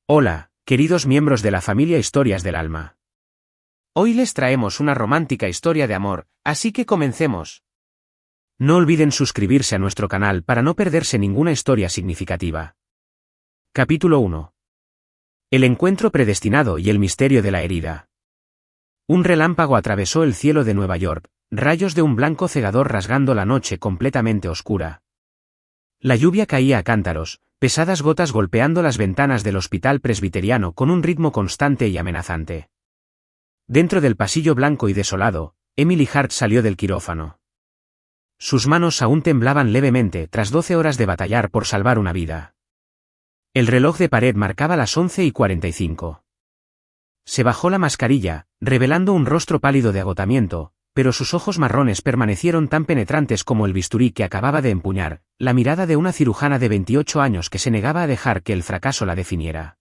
Hola, queridos miembros de la familia Historias del Alma. Hoy les traemos una romántica historia de amor, así que comencemos. No olviden suscribirse a nuestro canal para no perderse ninguna historia significativa. Capítulo 1. El encuentro predestinado y el misterio de la herida. Un relámpago atravesó el cielo de Nueva York, rayos de un blanco cegador rasgando la noche completamente oscura. La lluvia caía a cántaros, pesadas gotas golpeando las ventanas del hospital presbiteriano con un ritmo constante y amenazante. Dentro del pasillo blanco y desolado, Emily Hart salió del quirófano. Sus manos aún temblaban levemente tras 12 horas de batallar por salvar una vida. El reloj de pared marcaba las 11:45. Se bajó la mascarilla, revelando un rostro pálido de agotamiento, pero sus ojos marrones permanecieron tan penetrantes como el bisturí que acababa de empuñar, la mirada de una cirujana de 28 años que se negaba a dejar que el fracaso la definiera.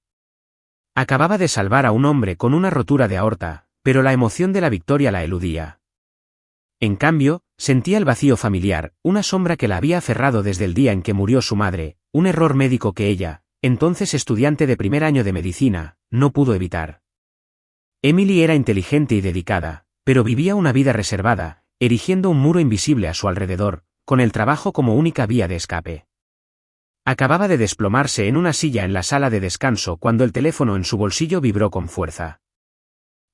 Acababa de salvar a un hombre con una rotura de aorta, pero la emoción de la victoria la eludía. En cambio, sentía el vacío familiar, una sombra que la había aferrado desde el día en que murió su madre, un error médico que ella, entonces estudiante de primer año de medicina, no pudo evitar. Emily era inteligente y dedicada, pero vivía una vida reservada, erigiendo un muro invisible a su alrededor, con el trabajo como única vía de escape. Acababa de desplomarse en una silla en la sala de descanso cuando el teléfono en su bolsillo vibró con fuerza.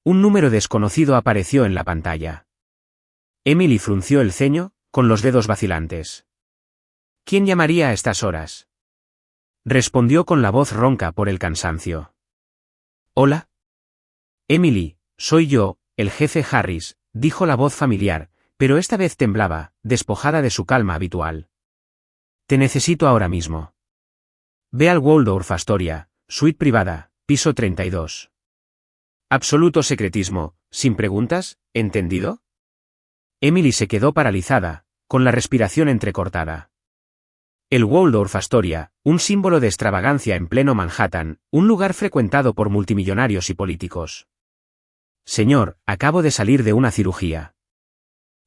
Un número desconocido apareció en la pantalla. Emily frunció el ceño, con los dedos vacilantes. ¿Quién llamaría a estas horas? Respondió con la voz ronca por el cansancio. ¿Hola? Emily, soy yo, el jefe Harris, dijo la voz familiar, pero esta vez temblaba, despojada de su calma habitual. Te necesito ahora mismo. Ve al Waldorf Astoria, suite privada, piso 32. Absoluto secretismo, sin preguntas, ¿entendido? Emily se quedó paralizada, con la respiración entrecortada. El Waldorf Astoria, un símbolo de extravagancia en pleno Manhattan, un lugar frecuentado por multimillonarios y políticos. Señor, acabo de salir de una cirugía.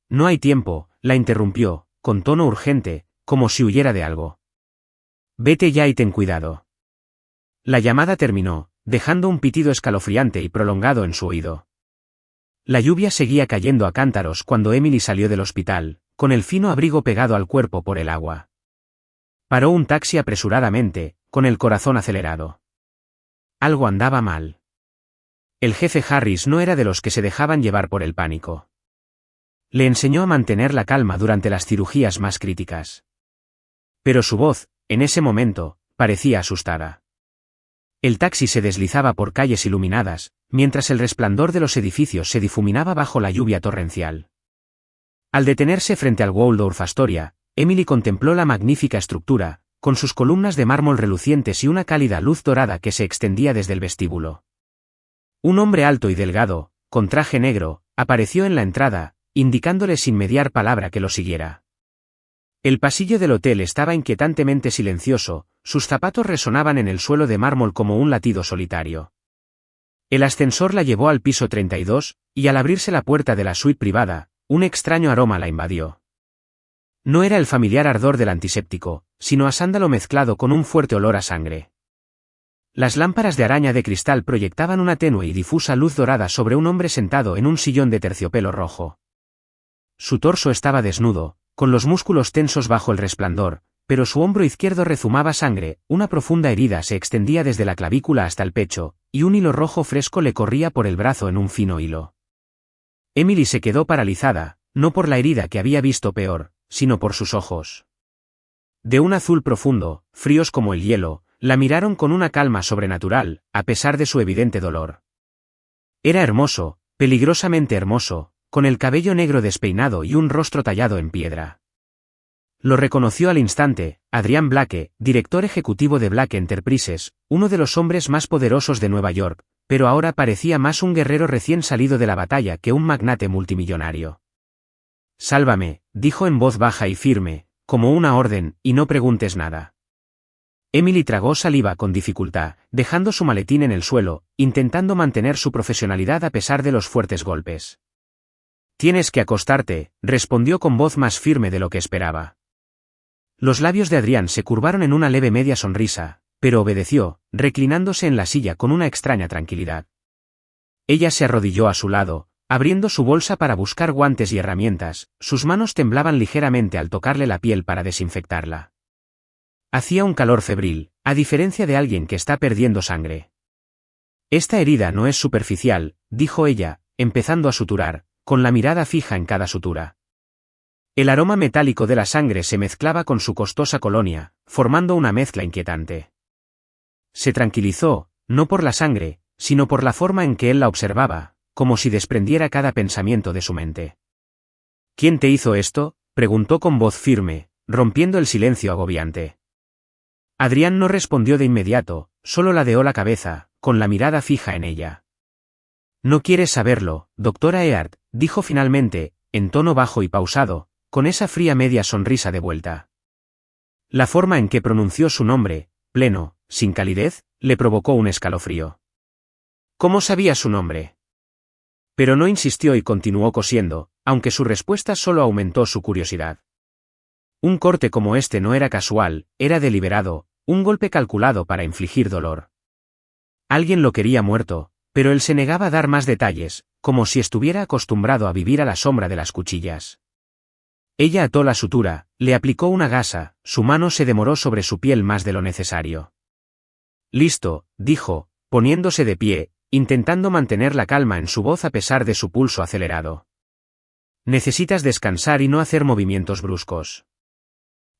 No hay tiempo, la interrumpió, con tono urgente, como si huyera de algo. Vete ya y ten cuidado. La llamada terminó, dejando un pitido escalofriante y prolongado en su oído. La lluvia seguía cayendo a cántaros cuando Emily salió del hospital, con el fino abrigo pegado al cuerpo por el agua. Paró un taxi apresuradamente, con el corazón acelerado. Algo andaba mal. El jefe Harris no era de los que se dejaban llevar por el pánico. Le enseñó a mantener la calma durante las cirugías más críticas. Pero su voz, en ese momento, parecía asustada. El taxi se deslizaba por calles iluminadas, mientras el resplandor de los edificios se difuminaba bajo la lluvia torrencial. Al detenerse frente al Waldorf Astoria, Emily contempló la magnífica estructura, con sus columnas de mármol relucientes y una cálida luz dorada que se extendía desde el vestíbulo. Un hombre alto y delgado, con traje negro, apareció en la entrada, indicándole sin mediar palabra que lo siguiera. El pasillo del hotel estaba inquietantemente silencioso, sus zapatos resonaban en el suelo de mármol como un latido solitario. El ascensor la llevó al piso 32, y al abrirse la puerta de la suite privada, un extraño aroma la invadió. No era el familiar ardor del antiséptico, sino a sándalo mezclado con un fuerte olor a sangre. Las lámparas de araña de cristal proyectaban una tenue y difusa luz dorada sobre un hombre sentado en un sillón de terciopelo rojo. Su torso estaba desnudo, con los músculos tensos bajo el resplandor, pero su hombro izquierdo rezumaba sangre, una profunda herida se extendía desde la clavícula hasta el pecho, y un hilo rojo fresco le corría por el brazo en un fino hilo. Emily se quedó paralizada, no por la herida que había visto peor, sino por sus ojos. De un azul profundo, fríos como el hielo, la miraron con una calma sobrenatural, a pesar de su evidente dolor. Era hermoso, peligrosamente hermoso, con el cabello negro despeinado y un rostro tallado en piedra. Lo reconoció al instante, Adrian Blake, director ejecutivo de Blake Enterprises, uno de los hombres más poderosos de Nueva York, pero ahora parecía más un guerrero recién salido de la batalla que un magnate multimillonario. Sálvame, dijo en voz baja y firme, como una orden, y no preguntes nada. Emily tragó saliva con dificultad, dejando su maletín en el suelo, intentando mantener su profesionalidad a pesar de los fuertes golpes. Tienes que acostarte, respondió con voz más firme de lo que esperaba. Los labios de Adrián se curvaron en una leve media sonrisa, pero obedeció, reclinándose en la silla con una extraña tranquilidad. Ella se arrodilló a su lado, abriendo su bolsa para buscar guantes y herramientas, sus manos temblaban ligeramente al tocarle la piel para desinfectarla. Hacía un calor febril, a diferencia de alguien que está perdiendo sangre. Esta herida no es superficial, dijo ella, empezando a suturar, con la mirada fija en cada sutura. El aroma metálico de la sangre se mezclaba con su costosa colonia, formando una mezcla inquietante. Se tranquilizó, no por la sangre, sino por la forma en que él la observaba, como si desprendiera cada pensamiento de su mente. ¿Quién te hizo esto?, preguntó con voz firme, rompiendo el silencio agobiante. Adrián no respondió de inmediato, solo ladeó la cabeza, con la mirada fija en ella. No quieres saberlo, doctora Earp, dijo finalmente, en tono bajo y pausado, con esa fría media sonrisa de vuelta. La forma en que pronunció su nombre, pleno, sin calidez, le provocó un escalofrío. ¿Cómo sabía su nombre? Pero no insistió y continuó cosiendo, aunque su respuesta solo aumentó su curiosidad. Un corte como este no era casual, era deliberado, un golpe calculado para infligir dolor. Alguien lo quería muerto, pero él se negaba a dar más detalles, como si estuviera acostumbrado a vivir a la sombra de las cuchillas. Ella ató la sutura, le aplicó una gasa, su mano se demoró sobre su piel más de lo necesario. Listo, dijo, poniéndose de pie, intentando mantener la calma en su voz a pesar de su pulso acelerado. Necesitas descansar y no hacer movimientos bruscos.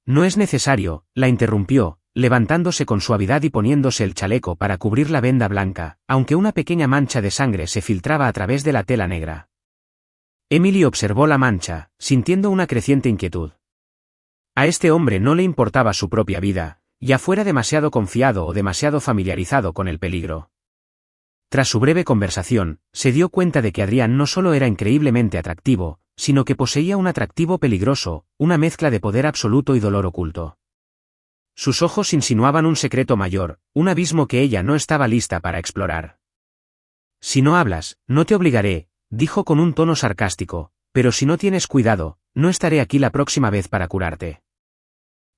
No es necesario, la interrumpió, levantándose con suavidad y poniéndose el chaleco para cubrir la venda blanca, aunque una pequeña mancha de sangre se filtraba a través de la tela negra. Emily observó la mancha, sintiendo una creciente inquietud. A este hombre no le importaba su propia vida, ya fuera demasiado confiado o demasiado familiarizado con el peligro. Tras su breve conversación, se dio cuenta de que Adrián no solo era increíblemente atractivo, sino que poseía un atractivo peligroso, una mezcla de poder absoluto y dolor oculto. Sus ojos insinuaban un secreto mayor, un abismo que ella no estaba lista para explorar. Si no hablas, no te obligaré, dijo con un tono sarcástico, pero si no tienes cuidado, no estaré aquí la próxima vez para curarte.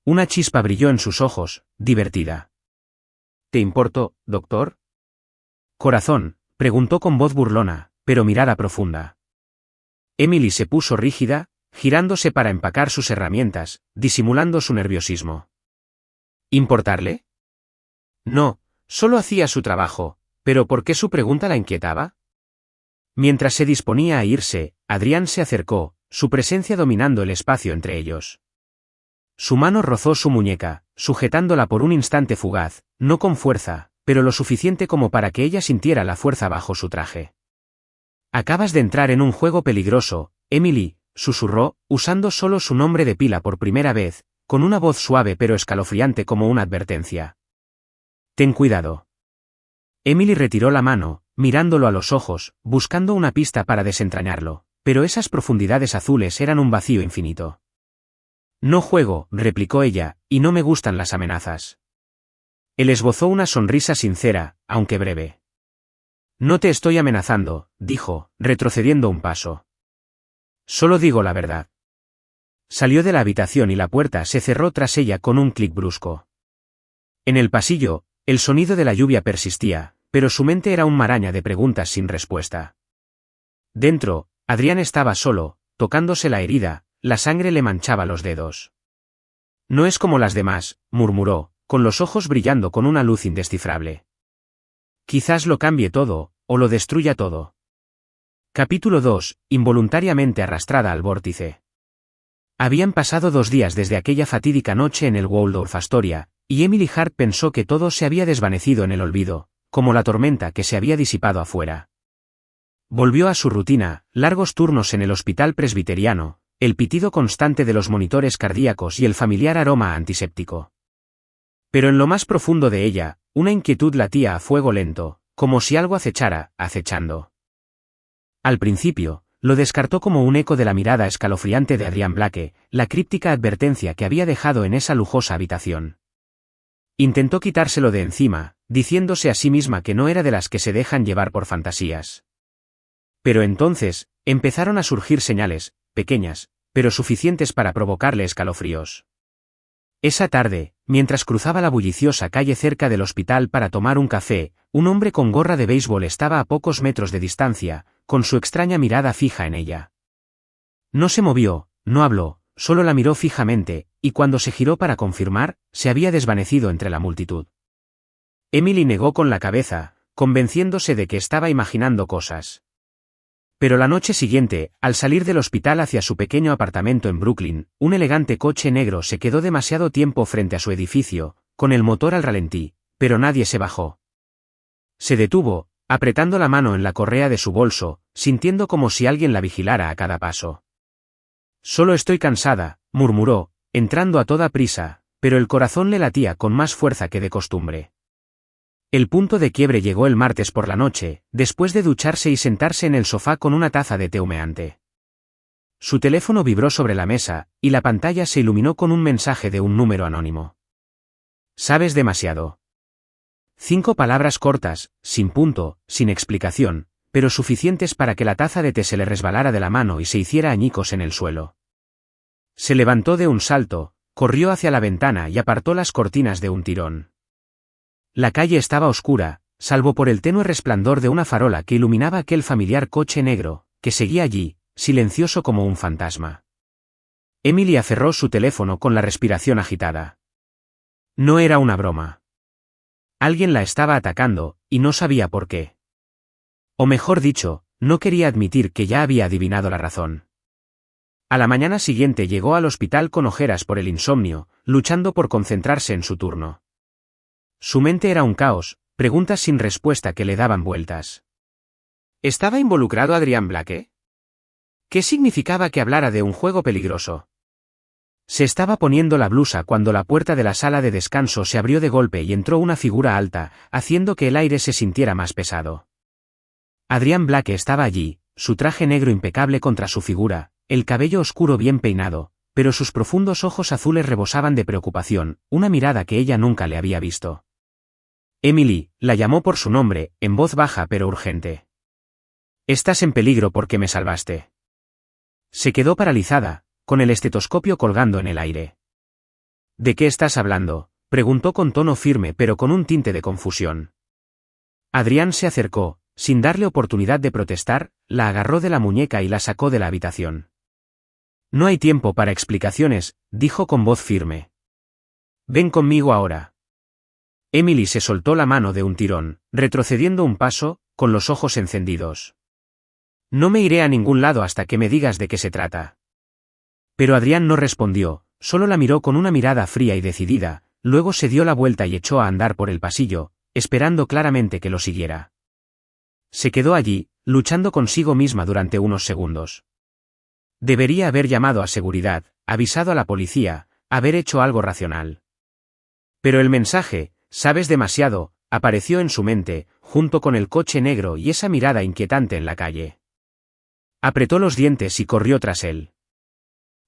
Una chispa brilló en sus ojos, divertida. ¿Te importo, doctor? Corazón, preguntó con voz burlona, pero mirada profunda. Emily se puso rígida, girándose para empacar sus herramientas, disimulando su nerviosismo. ¿Importarle? No, solo hacía su trabajo, pero ¿por qué su pregunta la inquietaba? Mientras se disponía a irse, Adrián se acercó, su presencia dominando el espacio entre ellos. Su mano rozó su muñeca, sujetándola por un instante fugaz, no con fuerza, pero lo suficiente como para que ella sintiera la fuerza bajo su traje. Acabas de entrar en un juego peligroso, Emily, susurró, usando solo su nombre de pila por primera vez, con una voz suave pero escalofriante como una advertencia. Ten cuidado. Emily retiró la mano, mirándolo a los ojos, buscando una pista para desentrañarlo, pero esas profundidades azules eran un vacío infinito. No juego, replicó ella, y no me gustan las amenazas. Él esbozó una sonrisa sincera, aunque breve. No te estoy amenazando, dijo, retrocediendo un paso. Solo digo la verdad. Salió de la habitación y la puerta se cerró tras ella con un clic brusco. En el pasillo, el sonido de la lluvia persistía, pero su mente era un maraña de preguntas sin respuesta. Dentro, Adrián estaba solo, tocándose la herida, la sangre le manchaba los dedos. No es como las demás, murmuró, con los ojos brillando con una luz indescifrable. Quizás lo cambie todo, o lo destruya todo. Capítulo 2, involuntariamente arrastrada al vórtice. Habían pasado 2 días desde aquella fatídica noche en el Waldorf Astoria, y Emily Hart pensó que todo se había desvanecido en el olvido, como la tormenta que se había disipado afuera. Volvió a su rutina, largos turnos en el hospital presbiteriano, el pitido constante de los monitores cardíacos y el familiar aroma antiséptico. Pero en lo más profundo de ella, una inquietud latía a fuego lento, como si algo acechara, acechando. Al principio, lo descartó como un eco de la mirada escalofriante de Adrián Blake, la críptica advertencia que había dejado en esa lujosa habitación. Intentó quitárselo de encima, diciéndose a sí misma que no era de las que se dejan llevar por fantasías. Pero entonces, empezaron a surgir señales, pequeñas, pero suficientes para provocarle escalofríos. Esa tarde, mientras cruzaba la bulliciosa calle cerca del hospital para tomar un café, un hombre con gorra de béisbol estaba a pocos metros de distancia, con su extraña mirada fija en ella. No se movió, no habló, solo la miró fijamente, y cuando se giró para confirmar, se había desvanecido entre la multitud. Emily negó con la cabeza, convenciéndose de que estaba imaginando cosas. Pero la noche siguiente, al salir del hospital hacia su pequeño apartamento en Brooklyn, un elegante coche negro se quedó demasiado tiempo frente a su edificio, con el motor al ralentí, pero nadie se bajó. Se detuvo, apretando la mano en la correa de su bolso, sintiendo como si alguien la vigilara a cada paso. «Solo estoy cansada», murmuró, entrando a toda prisa, pero el corazón le latía con más fuerza que de costumbre. El punto de quiebre llegó el martes por la noche, después de ducharse y sentarse en el sofá con una taza de té humeante. Su teléfono vibró sobre la mesa, y la pantalla se iluminó con un mensaje de un número anónimo. «Sabes demasiado». 5 palabras cortas, sin punto, sin explicación, pero suficientes para que la taza de té se le resbalara de la mano y se hiciera añicos en el suelo. Se levantó de un salto, corrió hacia la ventana y apartó las cortinas de un tirón. La calle estaba oscura, salvo por el tenue resplandor de una farola que iluminaba aquel familiar coche negro, que seguía allí, silencioso como un fantasma. Emily aferró su teléfono con la respiración agitada. No era una broma. Alguien la estaba atacando, y no sabía por qué. O mejor dicho, no quería admitir que ya había adivinado la razón. A la mañana siguiente llegó al hospital con ojeras por el insomnio, luchando por concentrarse en su turno. Su mente era un caos, preguntas sin respuesta que le daban vueltas. ¿Estaba involucrado Adrian Blake? ¿Qué significaba que hablara de un juego peligroso? Se estaba poniendo la blusa cuando la puerta de la sala de descanso se abrió de golpe y entró una figura alta, haciendo que el aire se sintiera más pesado. Adrian Blake estaba allí, su traje negro impecable contra su figura, el cabello oscuro bien peinado, pero sus profundos ojos azules rebosaban de preocupación, una mirada que ella nunca le había visto. Emily la llamó por su nombre, en voz baja pero urgente. «Estás en peligro porque me salvaste». Se quedó paralizada, con el estetoscopio colgando en el aire. «¿De qué estás hablando?», preguntó con tono firme pero con un tinte de confusión. Adrián se acercó, sin darle oportunidad de protestar, la agarró de la muñeca y la sacó de la habitación. «No hay tiempo para explicaciones», dijo con voz firme. «Ven conmigo ahora». Emily se soltó la mano de un tirón, retrocediendo un paso, con los ojos encendidos. «No me iré a ningún lado hasta que me digas de qué se trata». Pero Adrián no respondió, solo la miró con una mirada fría y decidida, luego se dio la vuelta y echó a andar por el pasillo, esperando claramente que lo siguiera. Se quedó allí, luchando consigo misma durante unos segundos. Debería haber llamado a seguridad, avisado a la policía, haber hecho algo racional. Pero el mensaje, «Sabes demasiado», apareció en su mente, junto con el coche negro y esa mirada inquietante en la calle. Apretó los dientes y corrió tras él.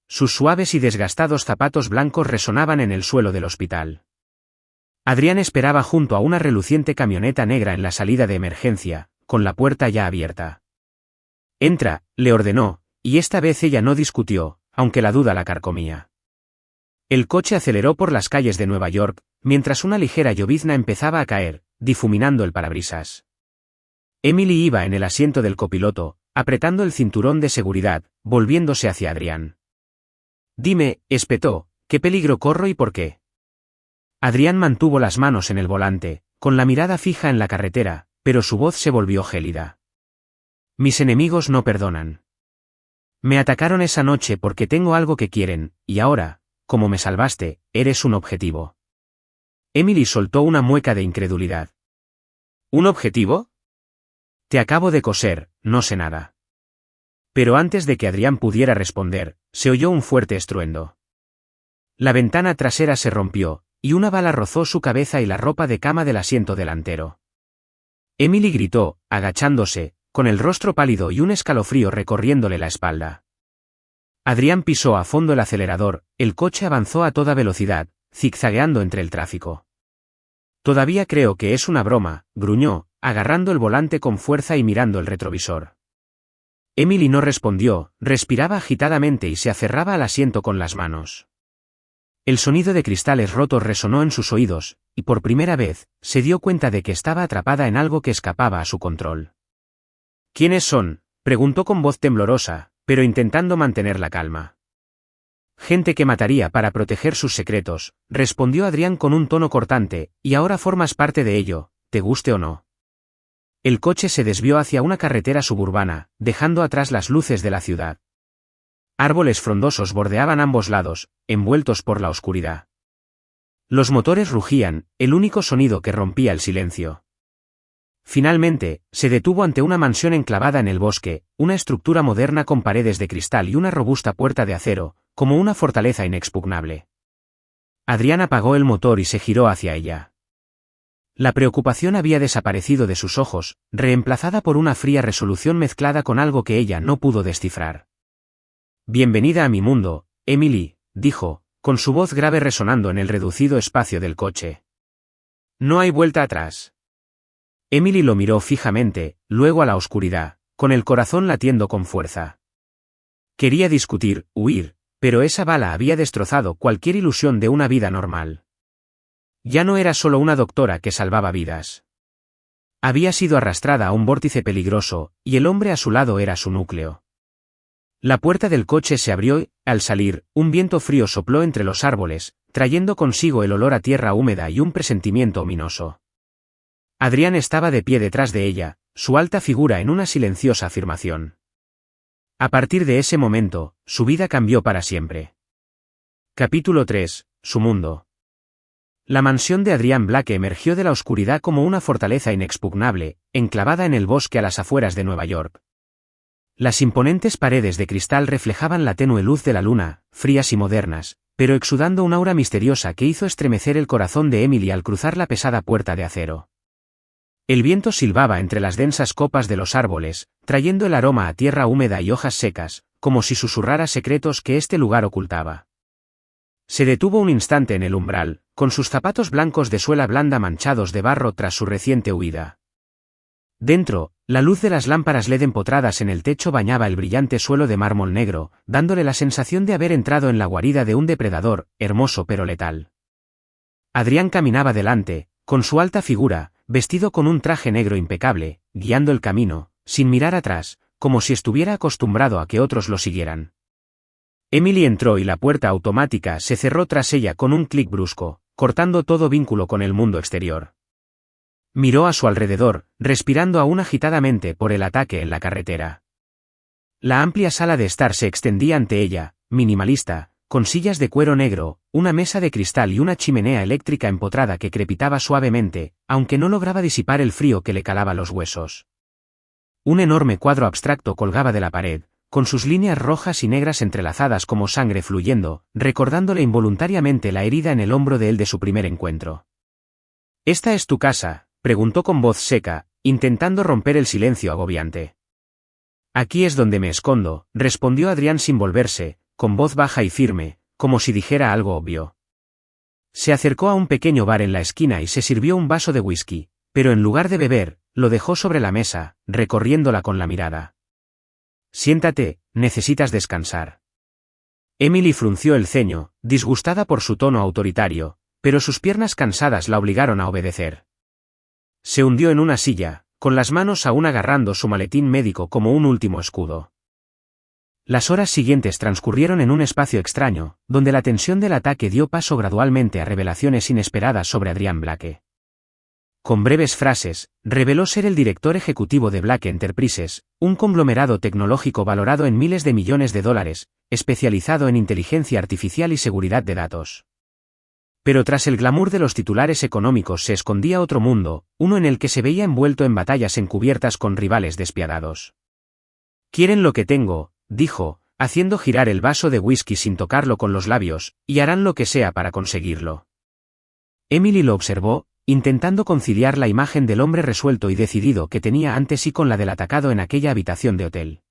Sus suaves y desgastados zapatos blancos resonaban en el suelo del hospital. Adrián esperaba junto a una reluciente camioneta negra en la salida de emergencia, con la puerta ya abierta. «Entra», le ordenó, y esta vez ella no discutió, aunque la duda la carcomía. El coche aceleró por las calles de Nueva York, mientras una ligera llovizna empezaba a caer, difuminando el parabrisas. Emily iba en el asiento del copiloto, apretando el cinturón de seguridad, volviéndose hacia Adrián. «Dime», espetó, «¿qué peligro corro y por qué?». Adrián mantuvo las manos en el volante, con la mirada fija en la carretera, pero su voz se volvió gélida. «Mis enemigos no perdonan. Me atacaron esa noche porque tengo algo que quieren, y ahora, como me salvaste, eres un objetivo». Emily soltó una mueca de incredulidad. «¿Un objetivo? Te acabo de coser, no sé nada». Pero antes de que Adrián pudiera responder, se oyó un fuerte estruendo. La ventana trasera se rompió, y una bala rozó su cabeza y la ropa de cama del asiento delantero. Emily gritó, agachándose, con el rostro pálido y un escalofrío recorriéndole la espalda. Adrián pisó a fondo el acelerador, el coche avanzó a toda velocidad, zigzagueando entre el tráfico. «Todavía creo que es una broma», gruñó, agarrando el volante con fuerza y mirando el retrovisor. Emily no respondió, respiraba agitadamente y se aferraba al asiento con las manos. El sonido de cristales rotos resonó en sus oídos, y por primera vez, se dio cuenta de que estaba atrapada en algo que escapaba a su control. ¿Quiénes son?, preguntó con voz temblorosa, pero intentando mantener la calma. Gente que mataría para proteger sus secretos, respondió Adrián con un tono cortante, y ahora formas parte de ello, te guste o no. El coche se desvió hacia una carretera suburbana, dejando atrás las luces de la ciudad. Árboles frondosos bordeaban ambos lados, envueltos por la oscuridad. Los motores rugían, el único sonido que rompía el silencio. Finalmente, se detuvo ante una mansión enclavada en el bosque, una estructura moderna con paredes de cristal y una robusta puerta de acero, como una fortaleza inexpugnable. Adrián apagó el motor y se giró hacia ella. La preocupación había desaparecido de sus ojos, reemplazada por una fría resolución mezclada con algo que ella no pudo descifrar. «Bienvenida a mi mundo, Emily», dijo, con su voz grave resonando en el reducido espacio del coche. «No hay vuelta atrás». Emily lo miró fijamente, luego a la oscuridad, con el corazón latiendo con fuerza. Quería discutir, huir, pero esa bala había destrozado cualquier ilusión de una vida normal. Ya no era solo una doctora que salvaba vidas. Había sido arrastrada a un vórtice peligroso, y el hombre a su lado era su núcleo. La puerta del coche se abrió y, al salir, un viento frío sopló entre los árboles, trayendo consigo el olor a tierra húmeda y un presentimiento ominoso. Adrián estaba de pie detrás de ella, su alta figura en una silenciosa afirmación. A partir de ese momento, su vida cambió para siempre. Capítulo 3. Su mundo. La mansión de Adrián Blake emergió de la oscuridad como una fortaleza inexpugnable, enclavada en el bosque a las afueras de Nueva York. Las imponentes paredes de cristal reflejaban la tenue luz de la luna, frías y modernas, pero exudando un aura misteriosa que hizo estremecer el corazón de Emily al cruzar la pesada puerta de acero. El viento silbaba entre las densas copas de los árboles, trayendo el aroma a tierra húmeda y hojas secas, como si susurrara secretos que este lugar ocultaba. Se detuvo un instante en el umbral, con sus zapatos blancos de suela blanda manchados de barro tras su reciente huida. Dentro, la luz de las lámparas LED empotradas en el techo bañaba el brillante suelo de mármol negro, dándole la sensación de haber entrado en la guarida de un depredador, hermoso pero letal. Adrián caminaba delante, con su alta figura, vestido con un traje negro impecable, guiando el camino, sin mirar atrás, como si estuviera acostumbrado a que otros lo siguieran. Emily entró y la puerta automática se cerró tras ella con un clic brusco, cortando todo vínculo con el mundo exterior. Miró a su alrededor, respirando aún agitadamente por el ataque en la carretera. La amplia sala de estar se extendía ante ella, minimalista, con sillas de cuero negro, una mesa de cristal y una chimenea eléctrica empotrada que crepitaba suavemente, aunque no lograba disipar el frío que le calaba los huesos. Un enorme cuadro abstracto colgaba de la pared, con sus líneas rojas y negras entrelazadas como sangre fluyendo, recordándole involuntariamente la herida en el hombro de él de su primer encuentro. «¿Esta es tu casa?», preguntó con voz seca, intentando romper el silencio agobiante. «Aquí es donde me escondo», respondió Adrián sin volverse, con voz baja y firme, como si dijera algo obvio. Se acercó a un pequeño bar en la esquina y se sirvió un vaso de whisky, pero en lugar de beber, lo dejó sobre la mesa, recorriéndola con la mirada. «Siéntate, necesitas descansar». Emily frunció el ceño, disgustada por su tono autoritario, pero sus piernas cansadas la obligaron a obedecer. Se hundió en una silla, con las manos aún agarrando su maletín médico como un último escudo. Las horas siguientes transcurrieron en un espacio extraño, donde la tensión del ataque dio paso gradualmente a revelaciones inesperadas sobre Adrián Blake. Con breves frases, reveló ser el director ejecutivo de Blake Enterprises, un conglomerado tecnológico valorado en miles de millones de dólares, especializado en inteligencia artificial y seguridad de datos. Pero tras el glamour de los titulares económicos se escondía otro mundo, uno en el que se veía envuelto en batallas encubiertas con rivales despiadados. «Quieren lo que tengo», dijo, haciendo girar el vaso de whisky sin tocarlo con los labios, «y harán lo que sea para conseguirlo». Emily lo observó, intentando conciliar la imagen del hombre resuelto y decidido que tenía ante sí con la del atacado en aquella habitación de hotel.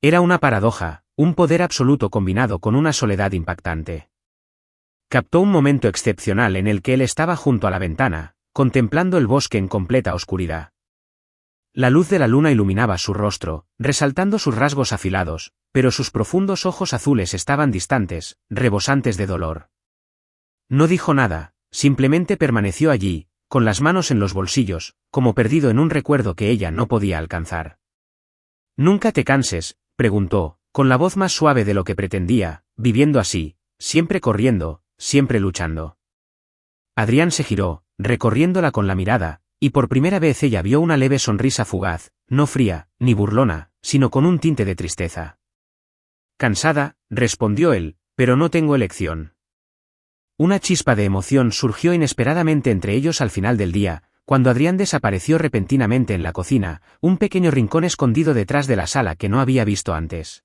Era una paradoja, un poder absoluto combinado con una soledad impactante. Captó un momento excepcional en el que él estaba junto a la ventana, contemplando el bosque en completa oscuridad. La luz de la luna iluminaba su rostro, resaltando sus rasgos afilados, pero sus profundos ojos azules estaban distantes, rebosantes de dolor. No dijo nada, simplemente permaneció allí, con las manos en los bolsillos, como perdido en un recuerdo que ella no podía alcanzar. «¿Nunca te canses?», preguntó, con la voz más suave de lo que pretendía, viviendo así, siempre corriendo, siempre luchando. Adrián se giró, recorriéndola con la mirada, y por primera vez ella vio una leve sonrisa fugaz, no fría, ni burlona, sino con un tinte de tristeza. «Cansada», respondió él, «pero no tengo elección». Una chispa de emoción surgió inesperadamente entre ellos al final del día, cuando Adrián desapareció repentinamente en la cocina, un pequeño rincón escondido detrás de la sala que no había visto antes.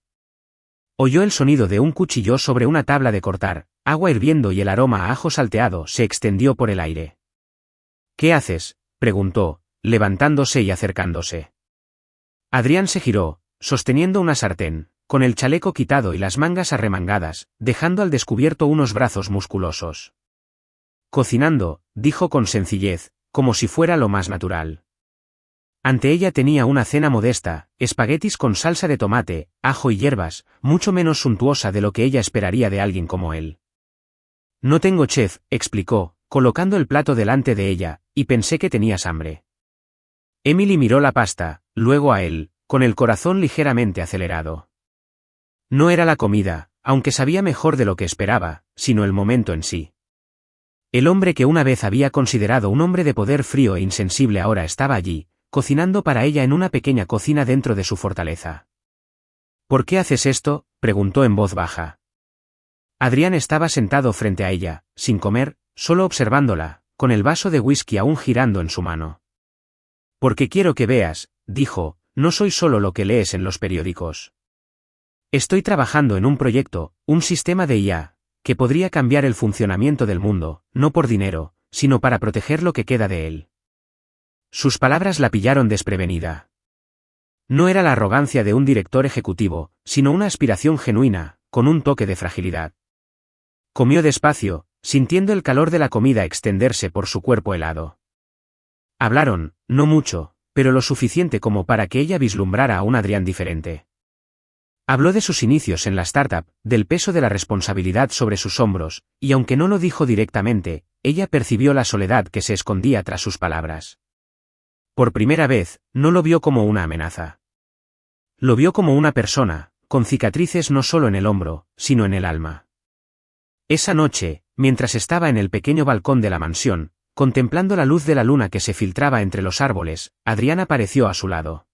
Oyó el sonido de un cuchillo sobre una tabla de cortar, agua hirviendo y el aroma a ajo salteado se extendió por el aire. «¿Qué haces?», preguntó, levantándose y acercándose. Adrián se giró, sosteniendo una sartén, con el chaleco quitado y las mangas arremangadas, dejando al descubierto unos brazos musculosos. «Cocinando», dijo con sencillez, como si fuera lo más natural. Ante ella tenía una cena modesta, espaguetis con salsa de tomate, ajo y hierbas, mucho menos suntuosa de lo que ella esperaría de alguien como él. «No tengo chef», explicó, colocando el plato delante de ella, «y pensé que tenías hambre». Emily miró la pasta, luego a él, con el corazón ligeramente acelerado. No era la comida, aunque sabía mejor de lo que esperaba, sino el momento en sí. El hombre que una vez había considerado un hombre de poder frío e insensible ahora estaba allí, cocinando para ella en una pequeña cocina dentro de su fortaleza. «¿Por qué haces esto?», preguntó en voz baja. Adrián estaba sentado frente a ella, sin comer, solo observándola, con el vaso de whisky aún girando en su mano. «Porque quiero que veas», dijo, «no soy solo lo que lees en los periódicos. Estoy trabajando en un proyecto, un sistema de IA, que podría cambiar el funcionamiento del mundo, no por dinero, sino para proteger lo que queda de él». Sus palabras la pillaron desprevenida. No era la arrogancia de un director ejecutivo, sino una aspiración genuina, con un toque de fragilidad. Comió despacio, sintiendo el calor de la comida extenderse por su cuerpo helado. Hablaron, no mucho, pero lo suficiente como para que ella vislumbrara a un Adrián diferente. Habló de sus inicios en la startup, del peso de la responsabilidad sobre sus hombros, y aunque no lo dijo directamente, ella percibió la soledad que se escondía tras sus palabras. Por primera vez, no lo vio como una amenaza. Lo vio como una persona, con cicatrices no solo en el hombro, sino en el alma. Esa noche, mientras estaba en el pequeño balcón de la mansión, contemplando la luz de la luna que se filtraba entre los árboles, Adrián apareció a su lado.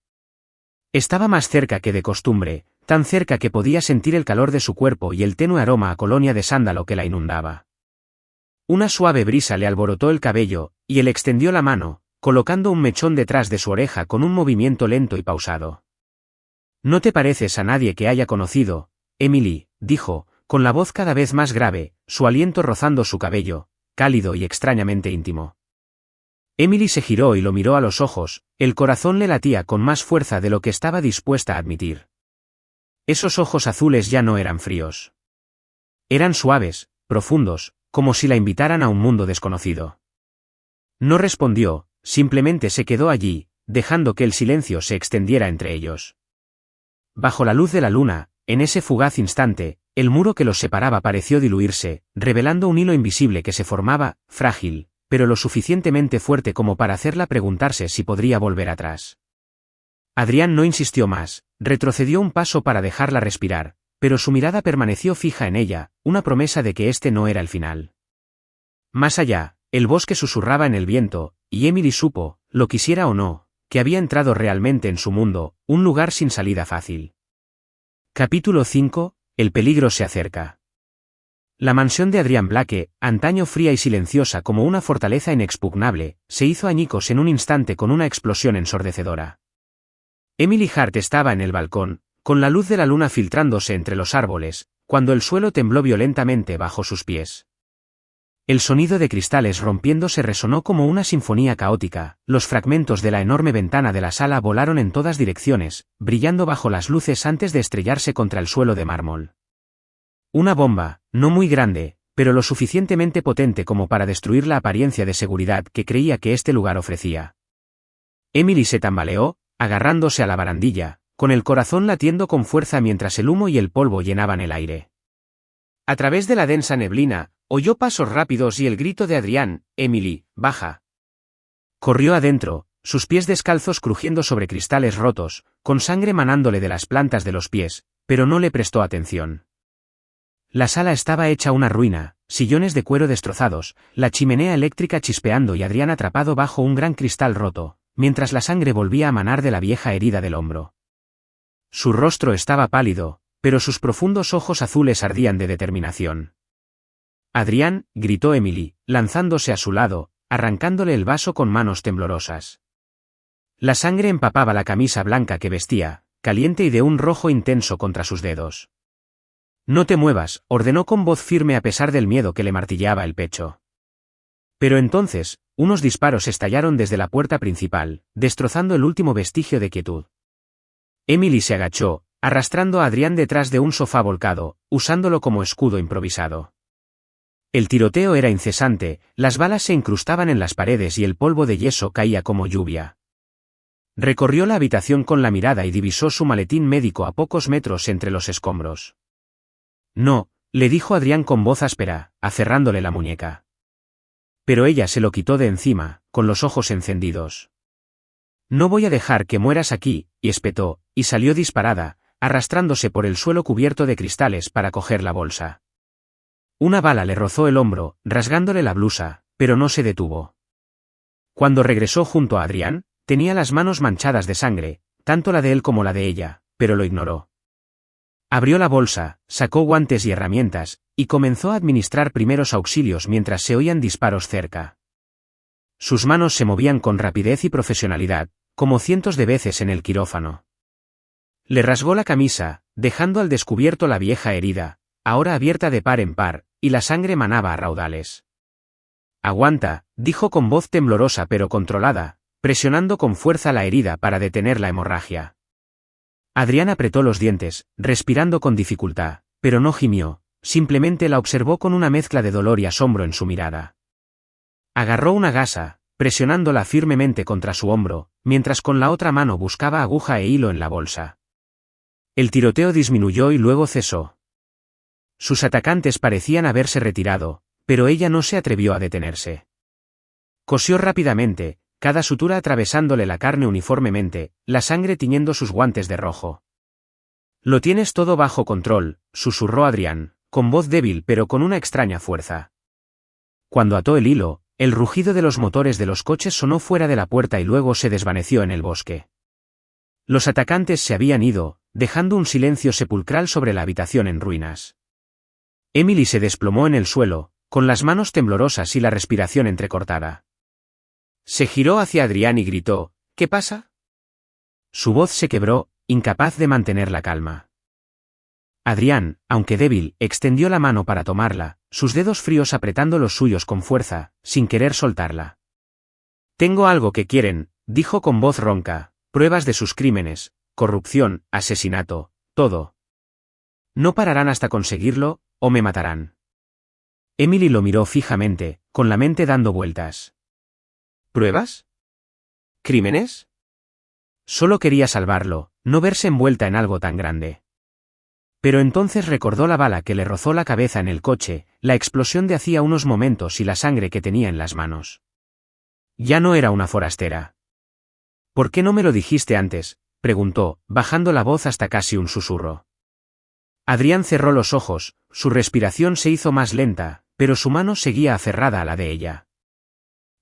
Estaba más cerca que de costumbre, tan cerca que podía sentir el calor de su cuerpo y el tenue aroma a colonia de sándalo que la inundaba. Una suave brisa le alborotó el cabello, y él extendió la mano, colocando un mechón detrás de su oreja con un movimiento lento y pausado. «No te pareces a nadie que haya conocido, Emily», dijo, con la voz cada vez más grave, su aliento rozando su cabello, cálido y extrañamente íntimo. Emily se giró y lo miró a los ojos, el corazón le latía con más fuerza de lo que estaba dispuesta a admitir. Esos ojos azules ya no eran fríos. Eran suaves, profundos, como si la invitaran a un mundo desconocido. No respondió, simplemente se quedó allí, dejando que el silencio se extendiera entre ellos. Bajo la luz de la luna, en ese fugaz instante, el muro que los separaba pareció diluirse, revelando un hilo invisible que se formaba, frágil, pero lo suficientemente fuerte como para hacerla preguntarse si podría volver atrás. Adrián no insistió más, retrocedió un paso para dejarla respirar, pero su mirada permaneció fija en ella, una promesa de que este no era el final. Más allá, el bosque susurraba en el viento, y Emily supo, lo quisiera o no, que había entrado realmente en su mundo, un lugar sin salida fácil. Capítulo 5. El peligro se acerca. La mansión de Adrián Blake, antaño fría y silenciosa como una fortaleza inexpugnable, se hizo añicos en un instante con una explosión ensordecedora. Emily Hart estaba en el balcón, con la luz de la luna filtrándose entre los árboles, cuando el suelo tembló violentamente bajo sus pies. El sonido de cristales rompiéndose resonó como una sinfonía caótica, los fragmentos de la enorme ventana de la sala volaron en todas direcciones, brillando bajo las luces antes de estrellarse contra el suelo de mármol. Una bomba, no muy grande, pero lo suficientemente potente como para destruir la apariencia de seguridad que creía que este lugar ofrecía. Emily se tambaleó, agarrándose a la barandilla, con el corazón latiendo con fuerza mientras el humo y el polvo llenaban el aire. A través de la densa neblina, oyó pasos rápidos y el grito de Adrián: «Emily, baja». Corrió adentro, sus pies descalzos crujiendo sobre cristales rotos, con sangre manándole de las plantas de los pies, pero no le prestó atención. La sala estaba hecha una ruina, sillones de cuero destrozados, la chimenea eléctrica chispeando y Adrián atrapado bajo un gran cristal roto, mientras la sangre volvía a manar de la vieja herida del hombro. Su rostro estaba pálido, pero sus profundos ojos azules ardían de determinación. «Adrián», gritó Emily, lanzándose a su lado, arrancándole el vaso con manos temblorosas. La sangre empapaba la camisa blanca que vestía, caliente y de un rojo intenso contra sus dedos. «No te muevas», ordenó con voz firme a pesar del miedo que le martilleaba el pecho. Pero entonces, unos disparos estallaron desde la puerta principal, destrozando el último vestigio de quietud. Emily se agachó, arrastrando a Adrián detrás de un sofá volcado, usándolo como escudo improvisado. El tiroteo era incesante, las balas se incrustaban en las paredes y el polvo de yeso caía como lluvia. Recorrió la habitación con la mirada y divisó su maletín médico a pocos metros entre los escombros. «No», le dijo Adrián con voz áspera, aferrándole la muñeca. Pero ella se lo quitó de encima, con los ojos encendidos. «No voy a dejar que mueras aquí», y espetó, y salió disparada, arrastrándose por el suelo cubierto de cristales para coger la bolsa. Una bala le rozó el hombro, rasgándole la blusa, pero no se detuvo. Cuando regresó junto a Adrián, tenía las manos manchadas de sangre, tanto la de él como la de ella, pero lo ignoró. Abrió la bolsa, sacó guantes y herramientas, y comenzó a administrar primeros auxilios mientras se oían disparos cerca. Sus manos se movían con rapidez y profesionalidad, como cientos de veces en el quirófano. Le rasgó la camisa, dejando al descubierto la vieja herida, ahora abierta de par en par, y la sangre manaba a raudales. «Aguanta», dijo con voz temblorosa pero controlada, presionando con fuerza la herida para detener la hemorragia. Adrián apretó los dientes, respirando con dificultad, pero no gimió, simplemente la observó con una mezcla de dolor y asombro en su mirada. Agarró una gasa, presionándola firmemente contra su hombro, mientras con la otra mano buscaba aguja e hilo en la bolsa. El tiroteo disminuyó y luego cesó. Sus atacantes parecían haberse retirado, pero ella no se atrevió a detenerse. Cosió rápidamente, cada sutura atravesándole la carne uniformemente, la sangre tiñendo sus guantes de rojo. «Lo tienes todo bajo control», susurró Adrián, con voz débil pero con una extraña fuerza. Cuando ató el hilo, el rugido de los motores de los coches sonó fuera de la puerta y luego se desvaneció en el bosque. Los atacantes se habían ido, dejando un silencio sepulcral sobre la habitación en ruinas. Emily se desplomó en el suelo, con las manos temblorosas y la respiración entrecortada. Se giró hacia Adrián y gritó: «¿Qué pasa?». Su voz se quebró, incapaz de mantener la calma. Adrián, aunque débil, extendió la mano para tomarla, sus dedos fríos apretando los suyos con fuerza, sin querer soltarla. «Tengo algo que quieren», dijo con voz ronca, «pruebas de sus crímenes, corrupción, asesinato, todo. No pararán hasta conseguirlo, o me matarán». Emily lo miró fijamente, con la mente dando vueltas. «¿Pruebas? ¿Crímenes?». Solo quería salvarlo, no verse envuelta en algo tan grande. Pero entonces recordó la bala que le rozó la cabeza en el coche, la explosión de hacía unos momentos y la sangre que tenía en las manos. Ya no era una forastera. «¿Por qué no me lo dijiste antes?», preguntó, bajando la voz hasta casi un susurro. Adrián cerró los ojos, su respiración se hizo más lenta, pero su mano seguía aferrada a la de ella.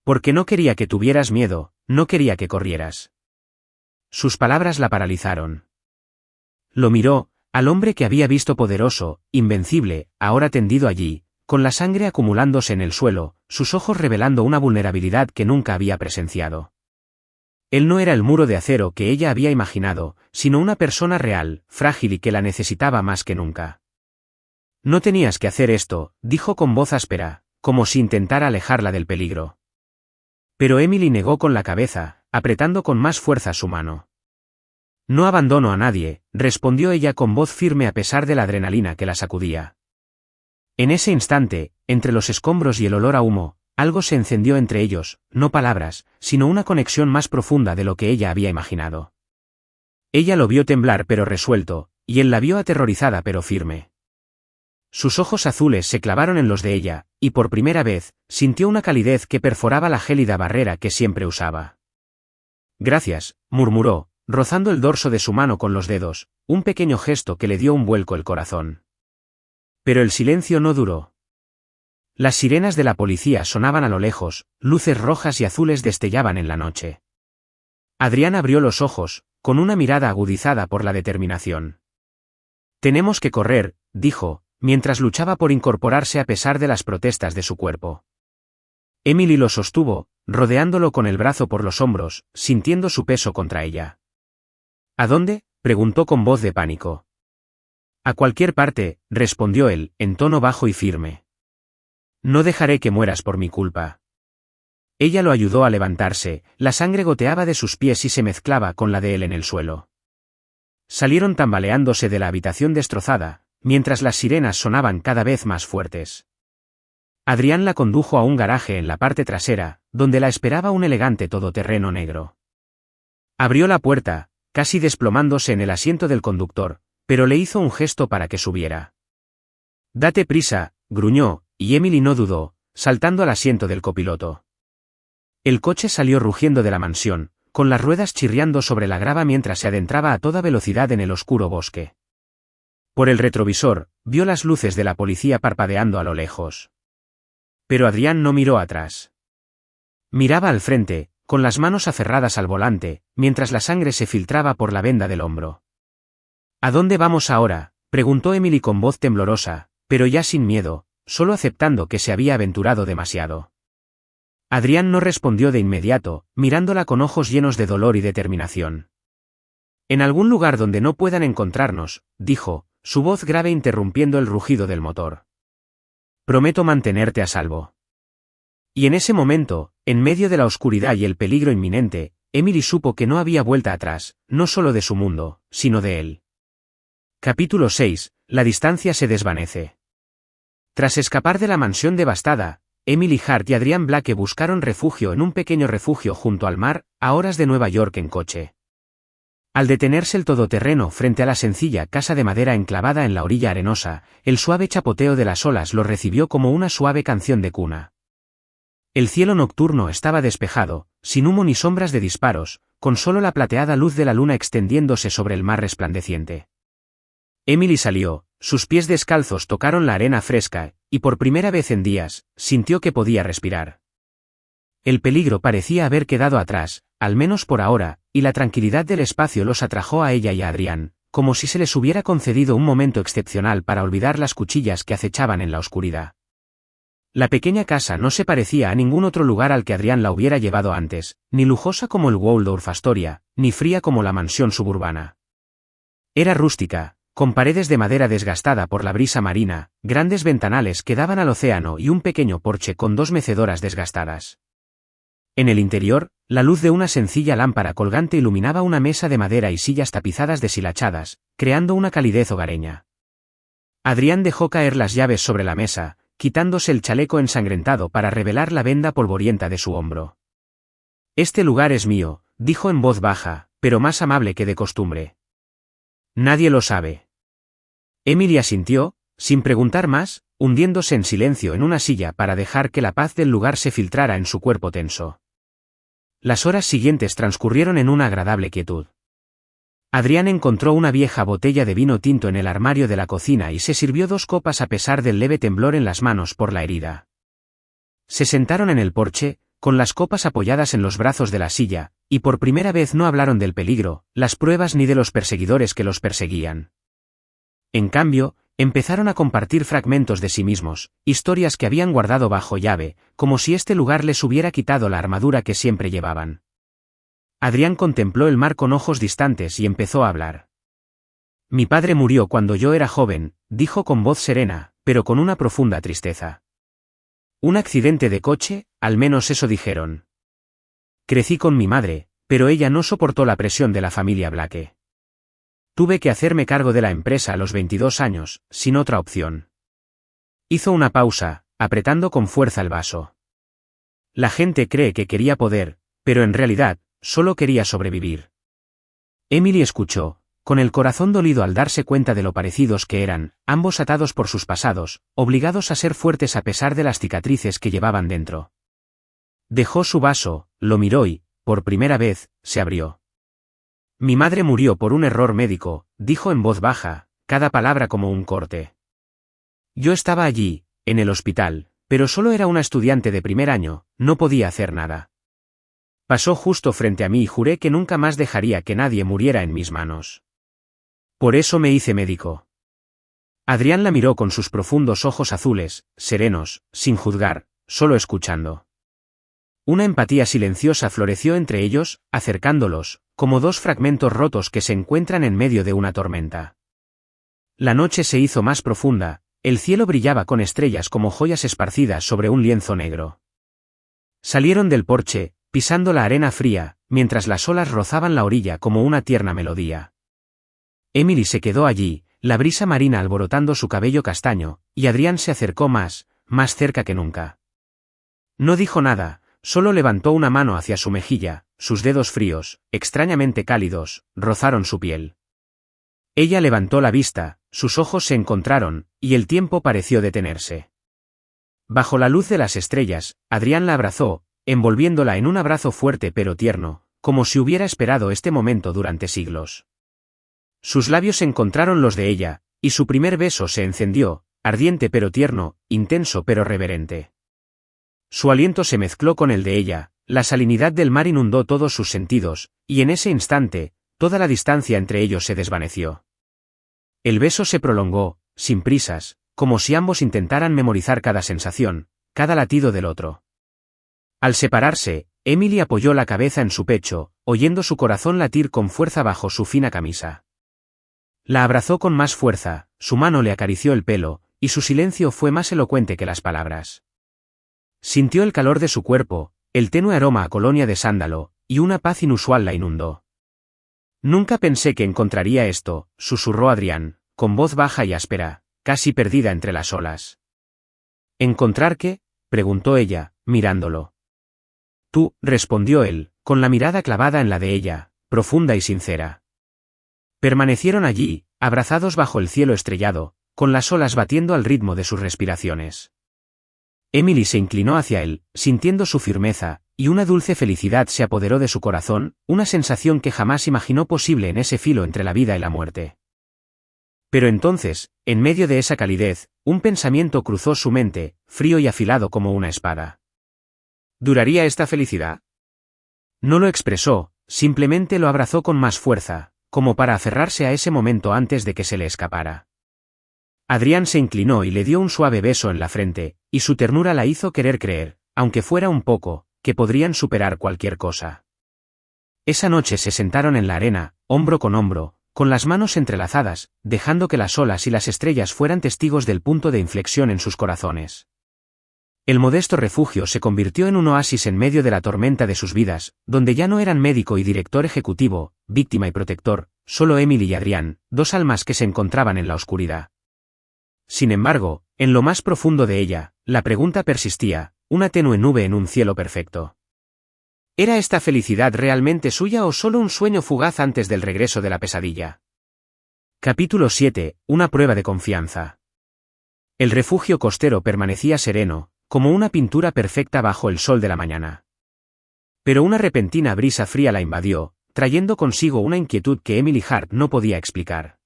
«Porque no quería que tuvieras miedo, no quería que corrieras». Sus palabras la paralizaron. Lo miró, al hombre que había visto poderoso, invencible, ahora tendido allí, con la sangre acumulándose en el suelo, sus ojos revelando una vulnerabilidad que nunca había presenciado. Él no era el muro de acero que ella había imaginado, sino una persona real, frágil y que la necesitaba más que nunca. «No tenías que hacer esto», dijo con voz áspera, como si intentara alejarla del peligro. Pero Emily negó con la cabeza, apretando con más fuerza su mano. «No abandono a nadie», respondió ella con voz firme a pesar de la adrenalina que la sacudía. En ese instante, entre los escombros y el olor a humo, algo se encendió entre ellos, no palabras, sino una conexión más profunda de lo que ella había imaginado. Ella lo vio temblar pero resuelto, y él la vio aterrorizada pero firme. Sus ojos azules se clavaron en los de ella, y por primera vez, sintió una calidez que perforaba la gélida barrera que siempre usaba. Gracias, murmuró, rozando el dorso de su mano con los dedos, un pequeño gesto que le dio un vuelco el corazón. Pero el silencio no duró. Las sirenas de la policía sonaban a lo lejos, luces rojas y azules destellaban en la noche. Adrián abrió los ojos, con una mirada agudizada por la determinación. Tenemos que correr, dijo, mientras luchaba por incorporarse a pesar de las protestas de su cuerpo. Emily lo sostuvo, rodeándolo con el brazo por los hombros, sintiendo su peso contra ella. ¿A dónde?, preguntó con voz de pánico. A cualquier parte, respondió él, en tono bajo y firme. No dejaré que mueras por mi culpa. Ella lo ayudó a levantarse, la sangre goteaba de sus pies y se mezclaba con la de él en el suelo. Salieron tambaleándose de la habitación destrozada, mientras las sirenas sonaban cada vez más fuertes. Adrián la condujo a un garaje en la parte trasera, donde la esperaba un elegante todoterreno negro. Abrió la puerta, casi desplomándose en el asiento del conductor, pero le hizo un gesto para que subiera. «Date prisa», gruñó, y Emily no dudó, saltando al asiento del copiloto. El coche salió rugiendo de la mansión, con las ruedas chirriando sobre la grava mientras se adentraba a toda velocidad en el oscuro bosque. Por el retrovisor, vio las luces de la policía parpadeando a lo lejos. Pero Adrián no miró atrás. Miraba al frente, con las manos aferradas al volante, mientras la sangre se filtraba por la venda del hombro. «¿A dónde vamos ahora?», preguntó Emily con voz temblorosa, pero ya sin miedo, solo aceptando que se había aventurado demasiado. Adrián no respondió de inmediato, mirándola con ojos llenos de dolor y determinación. «En algún lugar donde no puedan encontrarnos», dijo, su voz grave interrumpiendo el rugido del motor. «Prometo mantenerte a salvo». Y en ese momento, en medio de la oscuridad y el peligro inminente, Emily supo que no había vuelta atrás, no solo de su mundo, sino de él. Capítulo 6. La distancia se desvanece. Tras escapar de la mansión devastada, Emily Hart y Adrian Blake buscaron refugio en un pequeño refugio junto al mar, a horas de Nueva York en coche. Al detenerse el todoterreno frente a la sencilla casa de madera enclavada en la orilla arenosa, el suave chapoteo de las olas lo recibió como una suave canción de cuna. El cielo nocturno estaba despejado, sin humo ni sombras de disparos, con solo la plateada luz de la luna extendiéndose sobre el mar resplandeciente. Emily salió, sus pies descalzos tocaron la arena fresca, y por primera vez en días, sintió que podía respirar. El peligro parecía haber quedado atrás, al menos por ahora, y la tranquilidad del espacio los atrajo a ella y a Adrián, como si se les hubiera concedido un momento excepcional para olvidar las cuchillas que acechaban en la oscuridad. La pequeña casa no se parecía a ningún otro lugar al que Adrián la hubiera llevado antes, ni lujosa como el Waldorf Astoria, ni fría como la mansión suburbana. Era rústica, con paredes de madera desgastada por la brisa marina, grandes ventanales que daban al océano y un pequeño porche con 2 mecedoras desgastadas. En el interior, la luz de una sencilla lámpara colgante iluminaba una mesa de madera y sillas tapizadas deshilachadas, creando una calidez hogareña. Adrián dejó caer las llaves sobre la mesa, quitándose el chaleco ensangrentado para revelar la venda polvorienta de su hombro. «Este lugar es mío», dijo en voz baja, pero más amable que de costumbre. «Nadie lo sabe». Emily asintió, sin preguntar más, hundiéndose en silencio en una silla para dejar que la paz del lugar se filtrara en su cuerpo tenso. Las horas siguientes transcurrieron en una agradable quietud. Adrián encontró una vieja botella de vino tinto en el armario de la cocina y se sirvió 2 copas a pesar del leve temblor en las manos por la herida. Se sentaron en el porche, con las copas apoyadas en los brazos de la silla, y por primera vez no hablaron del peligro, las pruebas ni de los perseguidores que los perseguían. En cambio, empezaron a compartir fragmentos de sí mismos, historias que habían guardado bajo llave, como si este lugar les hubiera quitado la armadura que siempre llevaban. Adrián contempló el mar con ojos distantes y empezó a hablar. «Mi padre murió cuando yo era joven», dijo con voz serena, pero con una profunda tristeza. «Un accidente de coche, al menos eso dijeron. Crecí con mi madre, pero ella no soportó la presión de la familia Blake. Tuve que hacerme cargo de la empresa a los 22 años, sin otra opción». Hizo una pausa, apretando con fuerza el vaso. «La gente cree que quería poder, pero en realidad, solo quería sobrevivir». Emily escuchó, con el corazón dolido al darse cuenta de lo parecidos que eran, ambos atados por sus pasados, obligados a ser fuertes a pesar de las cicatrices que llevaban dentro. Dejó su vaso, lo miró y, por primera vez, se abrió. Mi madre murió por un error médico, dijo en voz baja, cada palabra como un corte. Yo estaba allí, en el hospital, pero solo era una estudiante de primer año, no podía hacer nada. Pasó justo frente a mí y juré que nunca más dejaría que nadie muriera en mis manos. Por eso me hice médico. Adrián la miró con sus profundos ojos azules, serenos, sin juzgar, solo escuchando. Una empatía silenciosa floreció entre ellos, acercándolos, como dos fragmentos rotos que se encuentran en medio de una tormenta. La noche se hizo más profunda, el cielo brillaba con estrellas como joyas esparcidas sobre un lienzo negro. Salieron del porche, pisando la arena fría, mientras las olas rozaban la orilla como una tierna melodía. Emily se quedó allí, la brisa marina alborotando su cabello castaño, y Adrián se acercó más cerca que nunca. No dijo nada, solo levantó una mano hacia su mejilla, sus dedos fríos, extrañamente cálidos, rozaron su piel. Ella levantó la vista, sus ojos se encontraron, y el tiempo pareció detenerse. Bajo la luz de las estrellas, Adrián la abrazó, envolviéndola en un abrazo fuerte pero tierno, como si hubiera esperado este momento durante siglos. Sus labios encontraron los de ella, y su primer beso se encendió, ardiente pero tierno, intenso pero reverente. Su aliento se mezcló con el de ella, la salinidad del mar inundó todos sus sentidos, y en ese instante, toda la distancia entre ellos se desvaneció. El beso se prolongó, sin prisas, como si ambos intentaran memorizar cada sensación, cada latido del otro. Al separarse, Emily apoyó la cabeza en su pecho, oyendo su corazón latir con fuerza bajo su fina camisa. La abrazó con más fuerza, su mano le acarició el pelo, y su silencio fue más elocuente que las palabras. Sintió el calor de su cuerpo, el tenue aroma a colonia de sándalo, y una paz inusual la inundó. Nunca pensé que encontraría esto, susurró Adrián, con voz baja y áspera, casi perdida entre las olas. ¿Encontrar qué?, preguntó ella, mirándolo. Tú, respondió él, con la mirada clavada en la de ella, profunda y sincera. Permanecieron allí, abrazados bajo el cielo estrellado, con las olas batiendo al ritmo de sus respiraciones. Emily se inclinó hacia él, sintiendo su firmeza, y una dulce felicidad se apoderó de su corazón, una sensación que jamás imaginó posible en ese filo entre la vida y la muerte. Pero entonces, en medio de esa calidez, un pensamiento cruzó su mente, frío y afilado como una espada. ¿Duraría esta felicidad? No lo expresó, simplemente lo abrazó con más fuerza, como para aferrarse a ese momento antes de que se le escapara. Adrián se inclinó y le dio un suave beso en la frente, y su ternura la hizo querer creer, aunque fuera un poco, que podrían superar cualquier cosa. Esa noche se sentaron en la arena, hombro con hombro, con las manos entrelazadas, dejando que las olas y las estrellas fueran testigos del punto de inflexión en sus corazones. El modesto refugio se convirtió en un oasis en medio de la tormenta de sus vidas, donde ya no eran médico y director ejecutivo, víctima y protector, solo Emily y Adrián, dos almas que se encontraban en la oscuridad. Sin embargo, en lo más profundo de ella, la pregunta persistía, una tenue nube en un cielo perfecto. ¿Era esta felicidad realmente suya o solo un sueño fugaz antes del regreso de la pesadilla? Capítulo 7. Una prueba de confianza. El refugio costero permanecía sereno, como una pintura perfecta bajo el sol de la mañana. Pero una repentina brisa fría la invadió, trayendo consigo una inquietud que Emily Hart no podía explicar.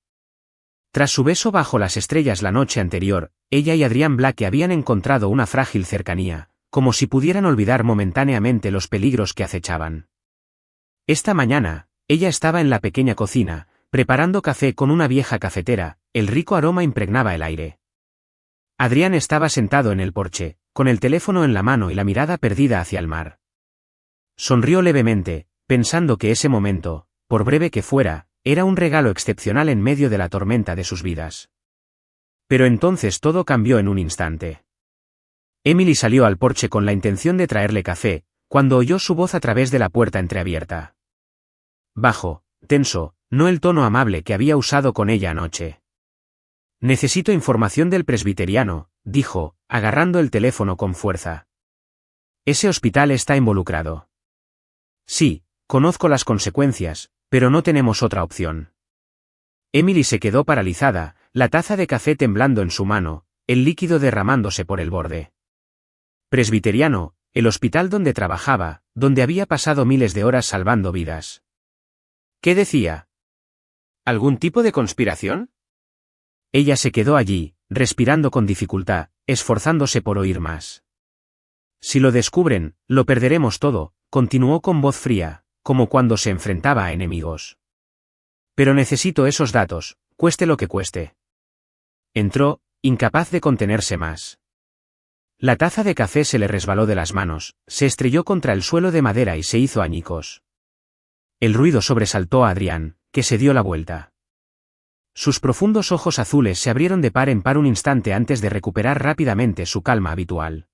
Tras su beso bajo las estrellas la noche anterior, ella y Adrián Blake habían encontrado una frágil cercanía, como si pudieran olvidar momentáneamente los peligros que acechaban. Esta mañana, ella estaba en la pequeña cocina, preparando café con una vieja cafetera, el rico aroma impregnaba el aire. Adrián estaba sentado en el porche, con el teléfono en la mano y la mirada perdida hacia el mar. Sonrió levemente, pensando que ese momento, por breve que fuera, era un regalo excepcional en medio de la tormenta de sus vidas. Pero entonces todo cambió en un instante. Emily salió al porche con la intención de traerle café, cuando oyó su voz a través de la puerta entreabierta. Bajo, tenso, no el tono amable que había usado con ella anoche. Necesito información del presbiteriano, dijo, agarrando el teléfono con fuerza. Ese hospital está involucrado. Sí, conozco las consecuencias, pero no tenemos otra opción. Emily se quedó paralizada, la taza de café temblando en su mano, el líquido derramándose por el borde. Presbiteriano, el hospital donde trabajaba, donde había pasado miles de horas salvando vidas. ¿Qué decía? ¿Algún tipo de conspiración? Ella se quedó allí, respirando con dificultad, esforzándose por oír más. Si lo descubren, lo perderemos todo, continuó con voz fría, como cuando se enfrentaba a enemigos. Pero necesito esos datos, cueste lo que cueste. Entró, incapaz de contenerse más. La taza de café se le resbaló de las manos, se estrelló contra el suelo de madera y se hizo añicos. El ruido sobresaltó a Adrián, que se dio la vuelta. Sus profundos ojos azules se abrieron de par en par un instante antes de recuperar rápidamente su calma habitual.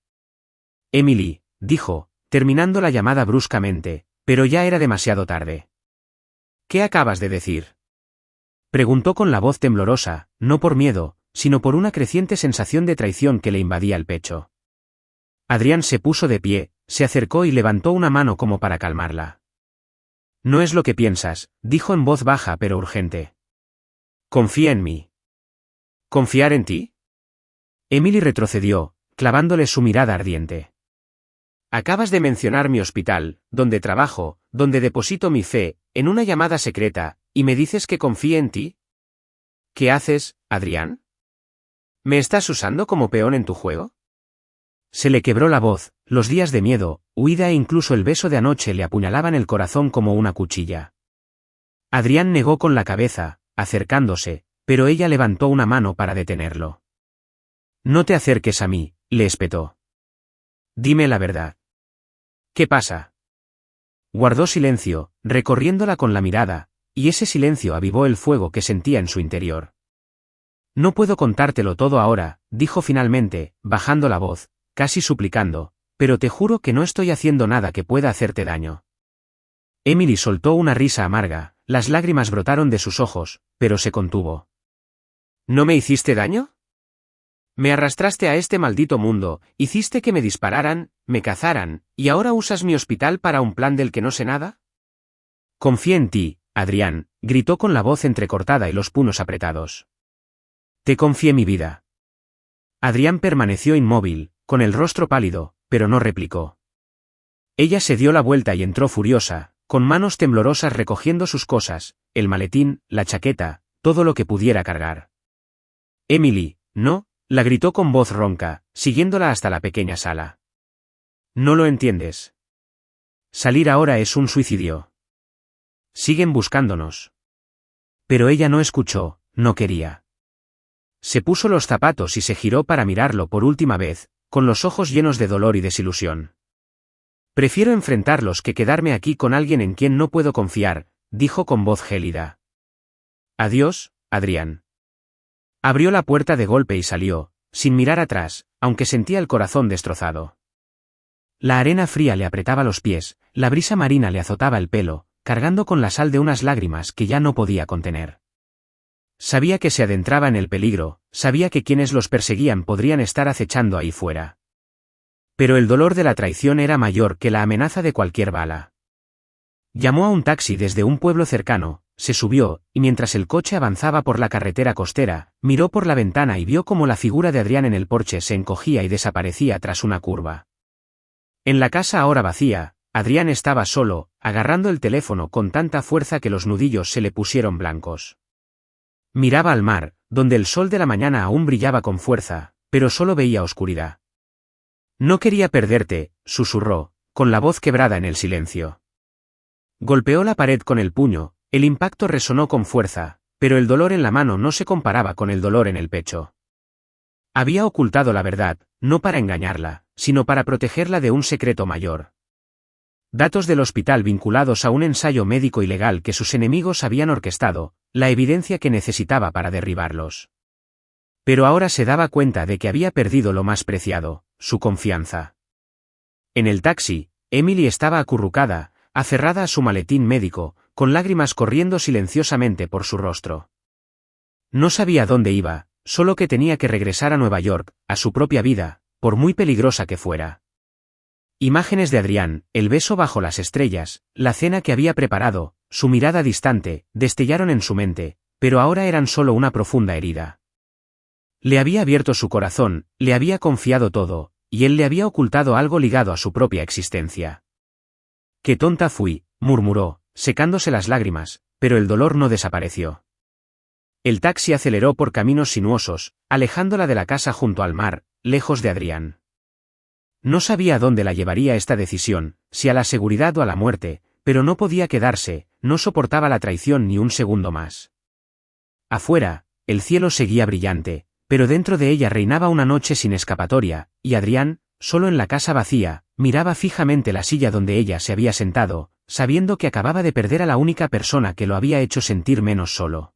Emily, dijo, terminando la llamada bruscamente, pero ya era demasiado tarde. ¿Qué acabas de decir? Preguntó con la voz temblorosa, no por miedo, sino por una creciente sensación de traición que le invadía el pecho. Adrián se puso de pie, se acercó y levantó una mano como para calmarla. No es lo que piensas, dijo en voz baja pero urgente. Confía en mí. ¿Confiar en ti? Emily retrocedió, clavándole su mirada ardiente. Acabas de mencionar mi hospital, donde trabajo, donde deposito mi fe, en una llamada secreta, y me dices que confíe en ti. ¿Qué haces, Adrián? ¿Me estás usando como peón en tu juego? Se le quebró la voz, los días de miedo, huida e incluso el beso de anoche le apuñalaban el corazón como una cuchilla. Adrián negó con la cabeza, acercándose, pero ella levantó una mano para detenerlo. No te acerques a mí, le espetó. Dime la verdad. ¿Qué pasa? Guardó silencio, recorriéndola con la mirada, y ese silencio avivó el fuego que sentía en su interior. No puedo contártelo todo ahora, dijo finalmente, bajando la voz, casi suplicando, pero te juro que no estoy haciendo nada que pueda hacerte daño. Emily soltó una risa amarga, las lágrimas brotaron de sus ojos, pero se contuvo. ¿No me hiciste daño? Me arrastraste a este maldito mundo, hiciste que me dispararan, me cazaran, ¿y ahora usas mi hospital para un plan del que no sé nada? Confío en ti, Adrián, gritó con la voz entrecortada y los puños apretados. Te confié mi vida. Adrián permaneció inmóvil, con el rostro pálido, pero no replicó. Ella se dio la vuelta y entró furiosa, con manos temblorosas recogiendo sus cosas, el maletín, la chaqueta, todo lo que pudiera cargar. Emily, no, la gritó con voz ronca, siguiéndola hasta la pequeña sala. No lo entiendes. Salir ahora es un suicidio. Siguen buscándonos. Pero ella no escuchó, no quería. Se puso los zapatos y se giró para mirarlo por última vez, con los ojos llenos de dolor y desilusión. Prefiero enfrentarlos que quedarme aquí con alguien en quien no puedo confiar, dijo con voz gélida. Adiós, Adrián. Abrió la puerta de golpe y salió, sin mirar atrás, aunque sentía el corazón destrozado. La arena fría le apretaba los pies, la brisa marina le azotaba el pelo, cargando con la sal de unas lágrimas que ya no podía contener. Sabía que se adentraba en el peligro, sabía que quienes los perseguían podrían estar acechando ahí fuera. Pero el dolor de la traición era mayor que la amenaza de cualquier bala. Llamó a un taxi desde un pueblo cercano, se subió, y mientras el coche avanzaba por la carretera costera, miró por la ventana y vio cómo la figura de Adrián en el porche se encogía y desaparecía tras una curva. En la casa ahora vacía, Adrián estaba solo, agarrando el teléfono con tanta fuerza que los nudillos se le pusieron blancos. Miraba al mar, donde el sol de la mañana aún brillaba con fuerza, pero solo veía oscuridad. No quería perderte, susurró, con la voz quebrada en el silencio. Golpeó la pared con el puño, el impacto resonó con fuerza, pero el dolor en la mano no se comparaba con el dolor en el pecho. Había ocultado la verdad, no para engañarla, sino para protegerla de un secreto mayor. Datos del hospital vinculados a un ensayo médico ilegal que sus enemigos habían orquestado, la evidencia que necesitaba para derribarlos. Pero ahora se daba cuenta de que había perdido lo más preciado, su confianza. En el taxi, Emily estaba acurrucada, aferrada a su maletín médico, con lágrimas corriendo silenciosamente por su rostro. No sabía dónde iba, solo que tenía que regresar a Nueva York, a su propia vida, por muy peligrosa que fuera. Imágenes de Adrián, el beso bajo las estrellas, la cena que había preparado, su mirada distante, destellaron en su mente, pero ahora eran solo una profunda herida. Le había abierto su corazón, le había confiado todo, y él le había ocultado algo ligado a su propia existencia. «Qué tonta fui», murmuró, secándose las lágrimas, pero el dolor no desapareció. El taxi aceleró por caminos sinuosos, alejándola de la casa junto al mar, lejos de Adrián. No sabía a dónde la llevaría esta decisión, si a la seguridad o a la muerte, pero no podía quedarse, no soportaba la traición ni un segundo más. Afuera, el cielo seguía brillante, pero dentro de ella reinaba una noche sin escapatoria, y Adrián, solo en la casa vacía, miraba fijamente la silla donde ella se había sentado, sabiendo que acababa de perder a la única persona que lo había hecho sentir menos solo.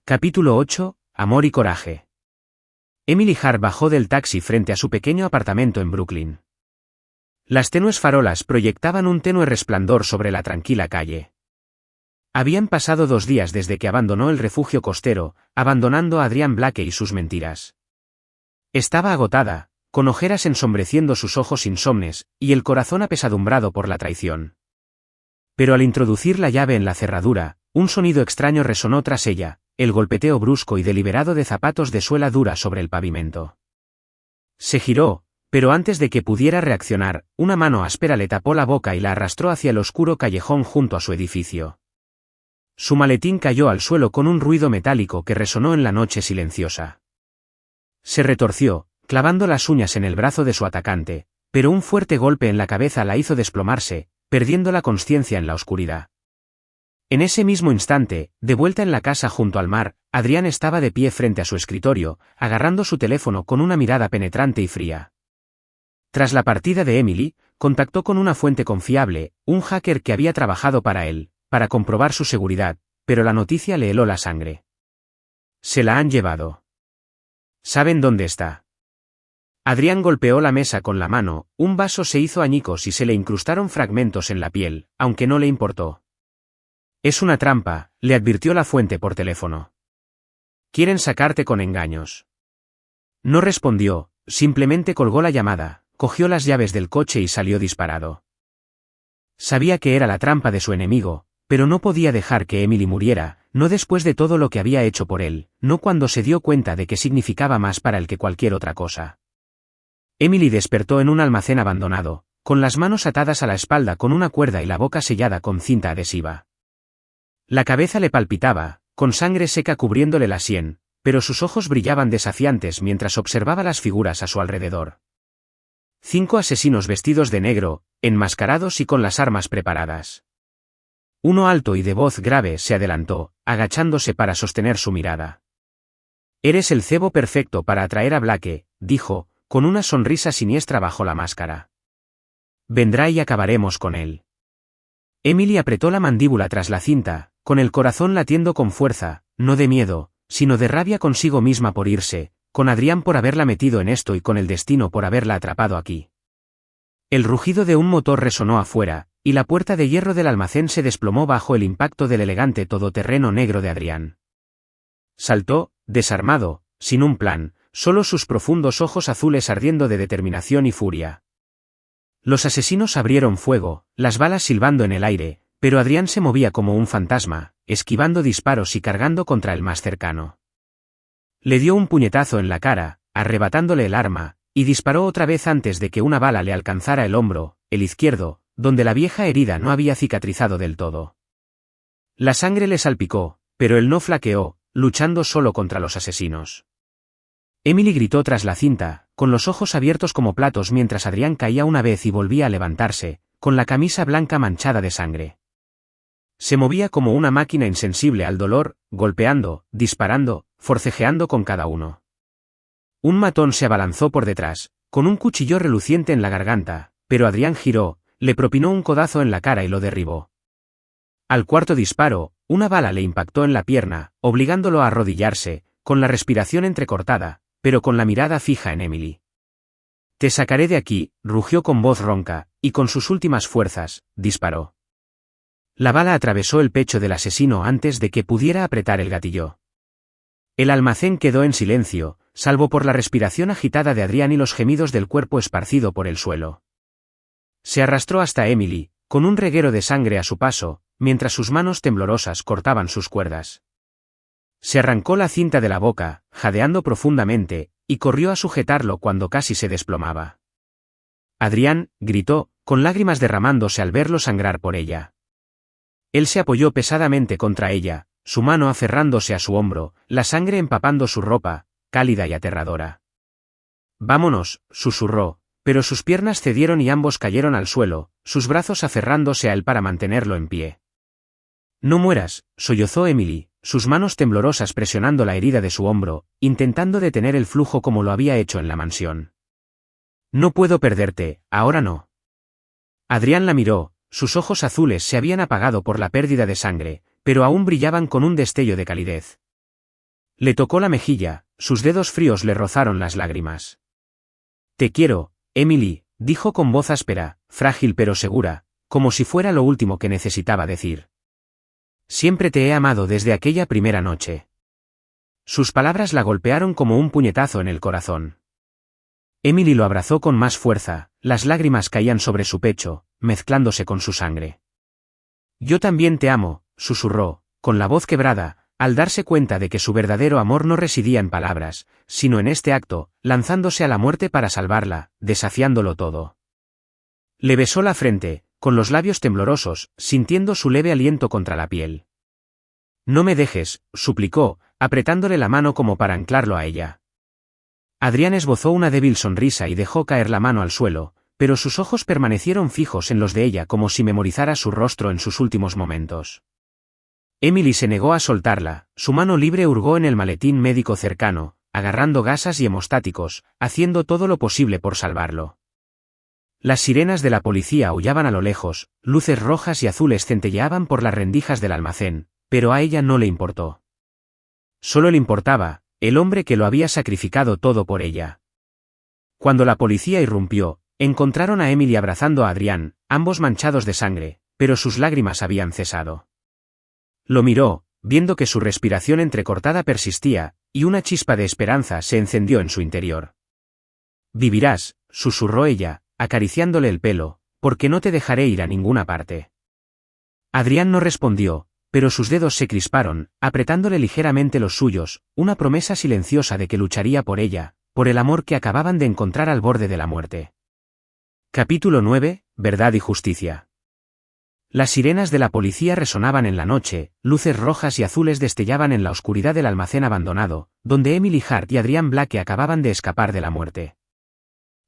Capítulo 8. Amor y coraje. Emily Hart bajó del taxi frente a su pequeño apartamento en Brooklyn. Las tenues farolas proyectaban un tenue resplandor sobre la tranquila calle. Habían pasado 2 días desde que abandonó el refugio costero, abandonando a Adrián Blake y sus mentiras. Estaba agotada, con ojeras ensombreciendo sus ojos insomnes, y el corazón apesadumbrado por la traición. Pero al introducir la llave en la cerradura, un sonido extraño resonó tras ella, el golpeteo brusco y deliberado de zapatos de suela dura sobre el pavimento. Se giró, pero antes de que pudiera reaccionar, una mano áspera le tapó la boca y la arrastró hacia el oscuro callejón junto a su edificio. Su maletín cayó al suelo con un ruido metálico que resonó en la noche silenciosa. Se retorció, clavando las uñas en el brazo de su atacante, pero un fuerte golpe en la cabeza la hizo desplomarse, perdiendo la consciencia en la oscuridad. En ese mismo instante, de vuelta en la casa junto al mar, Adrián estaba de pie frente a su escritorio, agarrando su teléfono con una mirada penetrante y fría. Tras la partida de Emily, contactó con una fuente confiable, un hacker que había trabajado para él, para comprobar su seguridad, pero la noticia le heló la sangre. Se la han llevado. ¿Saben dónde está? Adrián golpeó la mesa con la mano, un vaso se hizo añicos y se le incrustaron fragmentos en la piel, aunque no le importó. Es una trampa, le advirtió la fuente por teléfono. Quieren sacarte con engaños. No respondió, simplemente colgó la llamada, cogió las llaves del coche y salió disparado. Sabía que era la trampa de su enemigo, pero no podía dejar que Emily muriera, no después de todo lo que había hecho por él, no cuando se dio cuenta de que significaba más para él que cualquier otra cosa. Emily despertó en un almacén abandonado, con las manos atadas a la espalda con una cuerda y la boca sellada con cinta adhesiva. La cabeza le palpitaba, con sangre seca cubriéndole la sien, pero sus ojos brillaban desafiantes mientras observaba las figuras a su alrededor. 5 asesinos vestidos de negro, enmascarados y con las armas preparadas. Uno alto y de voz grave se adelantó, agachándose para sostener su mirada. «Eres el cebo perfecto para atraer a Blake», dijo, con una sonrisa siniestra bajo la máscara. «Vendrá y acabaremos con él». Emily apretó la mandíbula tras la cinta, con el corazón latiendo con fuerza, no de miedo, sino de rabia consigo misma por irse, con Adrián por haberla metido en esto y con el destino por haberla atrapado aquí. El rugido de un motor resonó afuera, y la puerta de hierro del almacén se desplomó bajo el impacto del elegante todoterreno negro de Adrián. Saltó, desarmado, sin un plan, solo sus profundos ojos azules ardiendo de determinación y furia. Los asesinos abrieron fuego, las balas silbando en el aire, pero Adrián se movía como un fantasma, esquivando disparos y cargando contra el más cercano. Le dio un puñetazo en la cara, arrebatándole el arma, y disparó otra vez antes de que una bala le alcanzara el hombro, el izquierdo, donde la vieja herida no había cicatrizado del todo. La sangre le salpicó, pero él no flaqueó, luchando solo contra los asesinos. Emily gritó tras la cinta, con los ojos abiertos como platos mientras Adrián caía una vez y volvía a levantarse, con la camisa blanca manchada de sangre. Se movía como una máquina insensible al dolor, golpeando, disparando, forcejeando con cada uno. Un matón se abalanzó por detrás, con un cuchillo reluciente en la garganta, pero Adrián giró, le propinó un codazo en la cara y lo derribó. Al cuarto disparo, una bala le impactó en la pierna, obligándolo a arrodillarse, con la respiración entrecortada, pero con la mirada fija en Emily. «Te sacaré de aquí», rugió con voz ronca, y con sus últimas fuerzas, disparó. La bala atravesó el pecho del asesino antes de que pudiera apretar el gatillo. El almacén quedó en silencio, salvo por la respiración agitada de Adrián y los gemidos del cuerpo esparcido por el suelo. Se arrastró hasta Emily, con un reguero de sangre a su paso, mientras sus manos temblorosas cortaban sus cuerdas. Se arrancó la cinta de la boca, jadeando profundamente, y corrió a sujetarlo cuando casi se desplomaba. Adrián, gritó, con lágrimas derramándose al verlo sangrar por ella. Él se apoyó pesadamente contra ella, su mano aferrándose a su hombro, la sangre empapando su ropa, cálida y aterradora. «Vámonos», susurró, pero sus piernas cedieron y ambos cayeron al suelo, sus brazos aferrándose a él para mantenerlo en pie. «No mueras», sollozó Emily, sus manos temblorosas presionando la herida de su hombro, intentando detener el flujo como lo había hecho en la mansión. «No puedo perderte, ahora no». Adrián la miró, sus ojos azules se habían apagado por la pérdida de sangre, pero aún brillaban con un destello de calidez. Le tocó la mejilla, sus dedos fríos le rozaron las lágrimas. «Te quiero, Emily», dijo con voz áspera, frágil pero segura, como si fuera lo último que necesitaba decir. «Siempre te he amado desde aquella primera noche». Sus palabras la golpearon como un puñetazo en el corazón. Emily lo abrazó con más fuerza, las lágrimas caían sobre su pecho, mezclándose con su sangre. «Yo también te amo», susurró, con la voz quebrada, al darse cuenta de que su verdadero amor no residía en palabras, sino en este acto, lanzándose a la muerte para salvarla, desafiándolo todo. Le besó la frente, con los labios temblorosos, sintiendo su leve aliento contra la piel. «No me dejes», suplicó, apretándole la mano como para anclarlo a ella. Adrián esbozó una débil sonrisa y dejó caer la mano al suelo, pero sus ojos permanecieron fijos en los de ella como si memorizara su rostro en sus últimos momentos. Emily se negó a soltarla, su mano libre hurgó en el maletín médico cercano, agarrando gasas y hemostáticos, haciendo todo lo posible por salvarlo. Las sirenas de la policía aullaban a lo lejos, luces rojas y azules centelleaban por las rendijas del almacén, pero a ella no le importó. Solo le importaba, el hombre que lo había sacrificado todo por ella. Cuando la policía irrumpió, encontraron a Emily abrazando a Adrián, ambos manchados de sangre, pero sus lágrimas habían cesado. Lo miró, viendo que su respiración entrecortada persistía, y una chispa de esperanza se encendió en su interior. «Vivirás», susurró ella, acariciándole el pelo, «porque no te dejaré ir a ninguna parte». Adrián no respondió, pero sus dedos se crisparon, apretándole ligeramente los suyos, una promesa silenciosa de que lucharía por ella, por el amor que acababan de encontrar al borde de la muerte. Capítulo 9, Verdad y Justicia. Las sirenas de la policía resonaban en la noche, luces rojas y azules destellaban en la oscuridad del almacén abandonado, donde Emily Hart y Adrián Blake acababan de escapar de la muerte.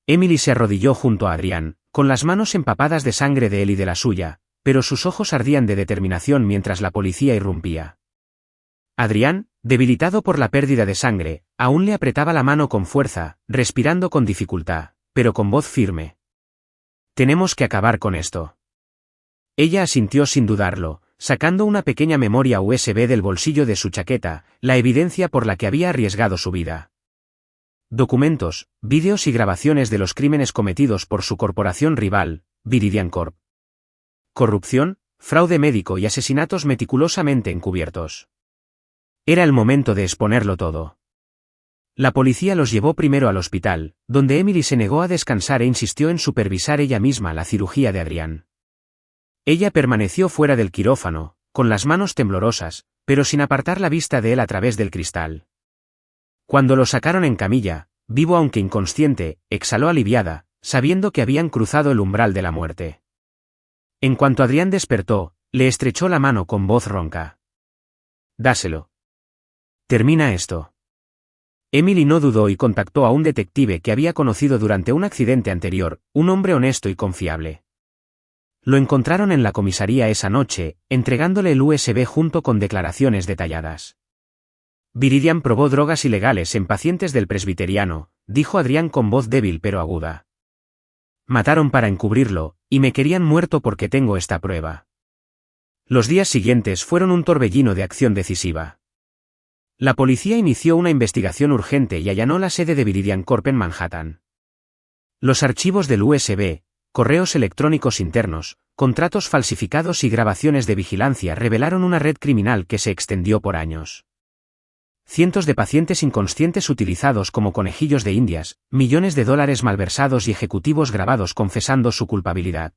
Emily se arrodilló junto a Adrián, con las manos empapadas de sangre de él y de la suya, pero sus ojos ardían de determinación mientras la policía irrumpía. Adrián, debilitado por la pérdida de sangre, aún le apretaba la mano con fuerza, respirando con dificultad, pero con voz firme. «Tenemos que acabar con esto». Ella asintió sin dudarlo, sacando una pequeña memoria USB del bolsillo de su chaqueta, la evidencia por la que había arriesgado su vida. Documentos, vídeos y grabaciones de los crímenes cometidos por su corporación rival, Viridian Corp. Corrupción, fraude médico y asesinatos meticulosamente encubiertos. Era el momento de exponerlo todo. La policía los llevó primero al hospital, donde Emily se negó a descansar e insistió en supervisar ella misma la cirugía de Adrián. Ella permaneció fuera del quirófano, con las manos temblorosas, pero sin apartar la vista de él a través del cristal. Cuando lo sacaron en camilla, vivo aunque inconsciente, exhaló aliviada, sabiendo que habían cruzado el umbral de la muerte. En cuanto Adrián despertó, le estrechó la mano con voz ronca. «Dáselo. Termina esto». Emily no dudó y contactó a un detective que había conocido durante un accidente anterior, un hombre honesto y confiable. Lo encontraron en la comisaría esa noche, entregándole el USB junto con declaraciones detalladas. «Viridian probó drogas ilegales en pacientes del presbiteriano», dijo Adrián con voz débil pero aguda. «Mataron para encubrirlo, y me querían muerto porque tengo esta prueba». Los días siguientes fueron un torbellino de acción decisiva. La policía inició una investigación urgente y allanó la sede de Viridian Corp en Manhattan. Los archivos del USB, correos electrónicos internos, contratos falsificados y grabaciones de vigilancia revelaron una red criminal que se extendió por años. Cientos de pacientes inconscientes utilizados como conejillos de indias, millones de dólares malversados y ejecutivos grabados confesando su culpabilidad.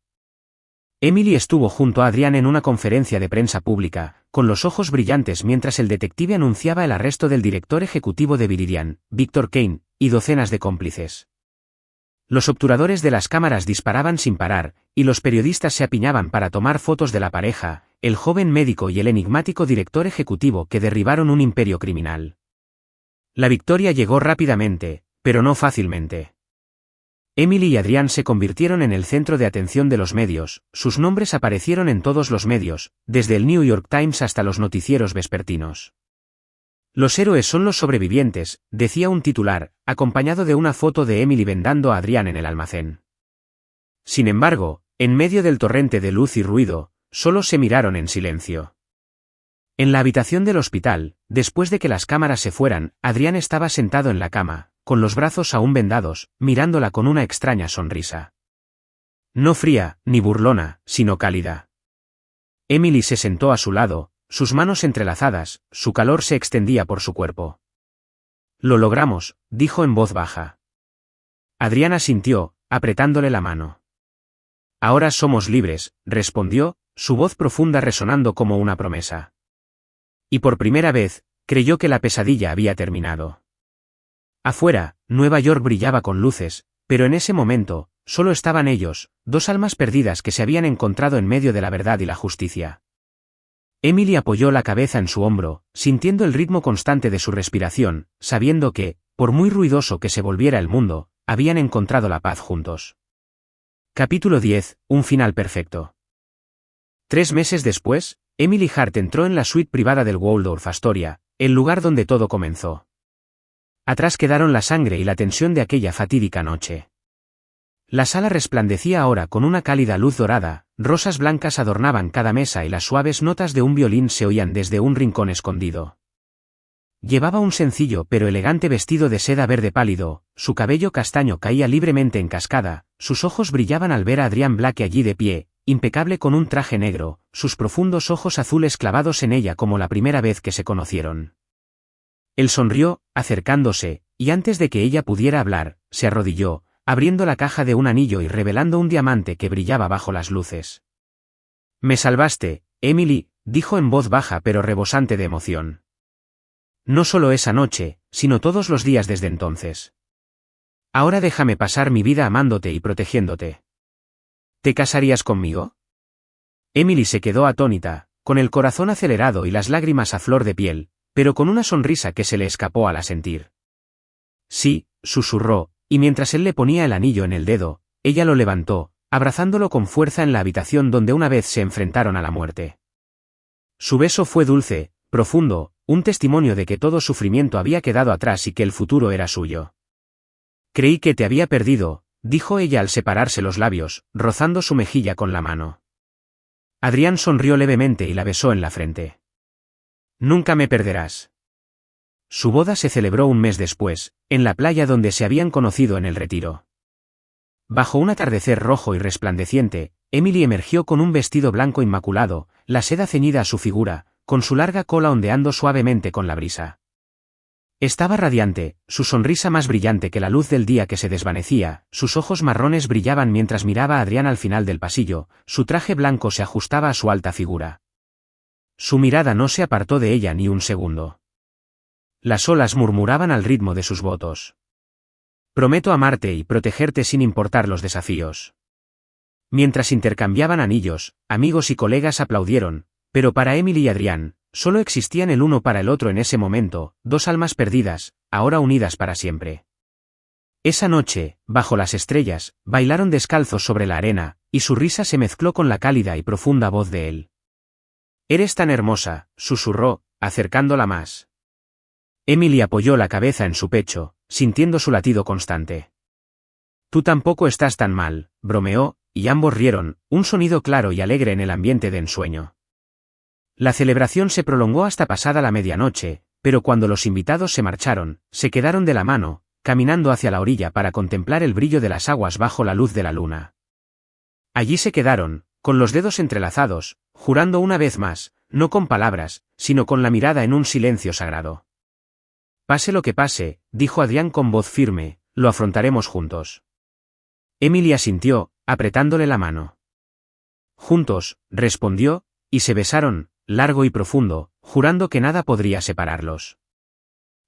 Emily estuvo junto a Adrián en una conferencia de prensa pública, con los ojos brillantes mientras el detective anunciaba el arresto del director ejecutivo de Viridian, Victor Kane, y docenas de cómplices. Los obturadores de las cámaras disparaban sin parar, y los periodistas se apiñaban para tomar fotos de la pareja, el joven médico y el enigmático director ejecutivo que derribaron un imperio criminal. La victoria llegó rápidamente, pero no fácilmente. Emily y Adrián se convirtieron en el centro de atención de los medios, sus nombres aparecieron en todos los medios, desde el New York Times hasta los noticieros vespertinos. Los héroes son los sobrevivientes, decía un titular, acompañado de una foto de Emily vendando a Adrián en el almacén. Sin embargo, en medio del torrente de luz y ruido, solo se miraron en silencio. En la habitación del hospital, después de que las cámaras se fueran, Adrián estaba sentado en la cama, con los brazos aún vendados, mirándola con una extraña sonrisa. No fría, ni burlona, sino cálida. Emily se sentó a su lado, sus manos entrelazadas, su calor se extendía por su cuerpo. Lo logramos, dijo en voz baja. Adrián asintió, apretándole la mano. Ahora somos libres, respondió, su voz profunda resonando como una promesa. Y por primera vez, creyó que la pesadilla había terminado. Afuera, Nueva York brillaba con luces, pero en ese momento, solo estaban ellos, dos almas perdidas que se habían encontrado en medio de la verdad y la justicia. Emily apoyó la cabeza en su hombro, sintiendo el ritmo constante de su respiración, sabiendo que, por muy ruidoso que se volviera el mundo, habían encontrado la paz juntos. Capítulo 10, un final perfecto. 3 meses después, Emily Hart entró en la suite privada del Waldorf Astoria, el lugar donde todo comenzó. Atrás quedaron la sangre y la tensión de aquella fatídica noche. La sala resplandecía ahora con una cálida luz dorada, rosas blancas adornaban cada mesa y las suaves notas de un violín se oían desde un rincón escondido. Llevaba un sencillo pero elegante vestido de seda verde pálido, su cabello castaño caía libremente en cascada, sus ojos brillaban al ver a Adrián Blake allí de pie, impecable con un traje negro, sus profundos ojos azules clavados en ella como la primera vez que se conocieron. Él sonrió, acercándose, y antes de que ella pudiera hablar, se arrodilló, abriendo la caja de un anillo y revelando un diamante que brillaba bajo las luces. «Me salvaste, Emily», dijo en voz baja pero rebosante de emoción. «No solo esa noche, sino todos los días desde entonces. Ahora déjame pasar mi vida amándote y protegiéndote. ¿Te casarías conmigo?» Emily se quedó atónita, con el corazón acelerado y las lágrimas a flor de piel, pero con una sonrisa que se le escapó al asentir. «Sí», susurró, y mientras él le ponía el anillo en el dedo, ella lo levantó, abrazándolo con fuerza en la habitación donde una vez se enfrentaron a la muerte. Su beso fue dulce, profundo, un testimonio de que todo sufrimiento había quedado atrás y que el futuro era suyo. «Creí que te había perdido», dijo ella al separarse los labios, rozando su mejilla con la mano. Adrián sonrió levemente y la besó en la frente. «Nunca me perderás». Su boda se celebró un mes después, en la playa donde se habían conocido en el retiro. Bajo un atardecer rojo y resplandeciente, Emily emergió con un vestido blanco inmaculado, la seda ceñida a su figura, con su larga cola ondeando suavemente con la brisa. Estaba radiante, su sonrisa más brillante que la luz del día que se desvanecía, sus ojos marrones brillaban mientras miraba a Adrián al final del pasillo, su traje blanco se ajustaba a su alta figura. Su mirada no se apartó de ella ni un segundo. Las olas murmuraban al ritmo de sus votos. «Prometo amarte y protegerte sin importar los desafíos». Mientras intercambiaban anillos, amigos y colegas aplaudieron, pero para Emily y Adrián, solo existían el uno para el otro en ese momento, dos almas perdidas, ahora unidas para siempre. Esa noche, bajo las estrellas, bailaron descalzos sobre la arena, y su risa se mezcló con la cálida y profunda voz de él. «Eres tan hermosa», susurró, acercándola más. Emily apoyó la cabeza en su pecho, sintiendo su latido constante. «Tú tampoco estás tan mal», bromeó, y ambos rieron, un sonido claro y alegre en el ambiente de ensueño. La celebración se prolongó hasta pasada la medianoche, pero cuando los invitados se marcharon, se quedaron de la mano, caminando hacia la orilla para contemplar el brillo de las aguas bajo la luz de la luna. Allí se quedaron, con los dedos entrelazados, jurando una vez más, no con palabras, sino con la mirada en un silencio sagrado. «Pase lo que pase», dijo Adrián con voz firme, «lo afrontaremos juntos». Emily asintió, apretándole la mano. «Juntos», respondió, y se besaron, largo y profundo, jurando que nada podría separarlos.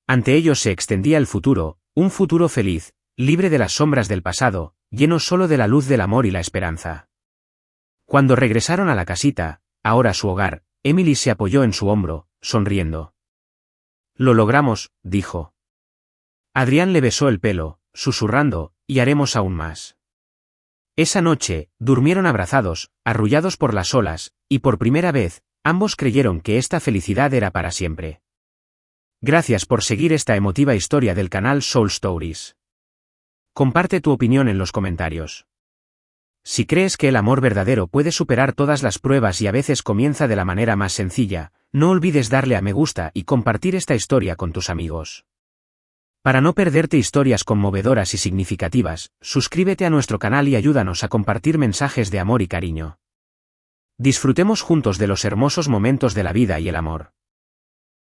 Ante ellos se extendía el futuro, un futuro feliz, libre de las sombras del pasado, lleno solo de la luz del amor y la esperanza. Cuando regresaron a la casita, ahora su hogar, Emily se apoyó en su hombro, sonriendo. «Lo logramos», dijo. Adrián le besó el pelo, susurrando, «y haremos aún más». Esa noche, durmieron abrazados, arrullados por las olas, y por primera vez, ambos creyeron que esta felicidad era para siempre. Gracias por seguir esta emotiva historia del canal Soul Stories. Comparte tu opinión en los comentarios. Si crees que el amor verdadero puede superar todas las pruebas y a veces comienza de la manera más sencilla, no olvides darle a me gusta y compartir esta historia con tus amigos. Para no perderte historias conmovedoras y significativas, suscríbete a nuestro canal y ayúdanos a compartir mensajes de amor y cariño. Disfrutemos juntos de los hermosos momentos de la vida y el amor.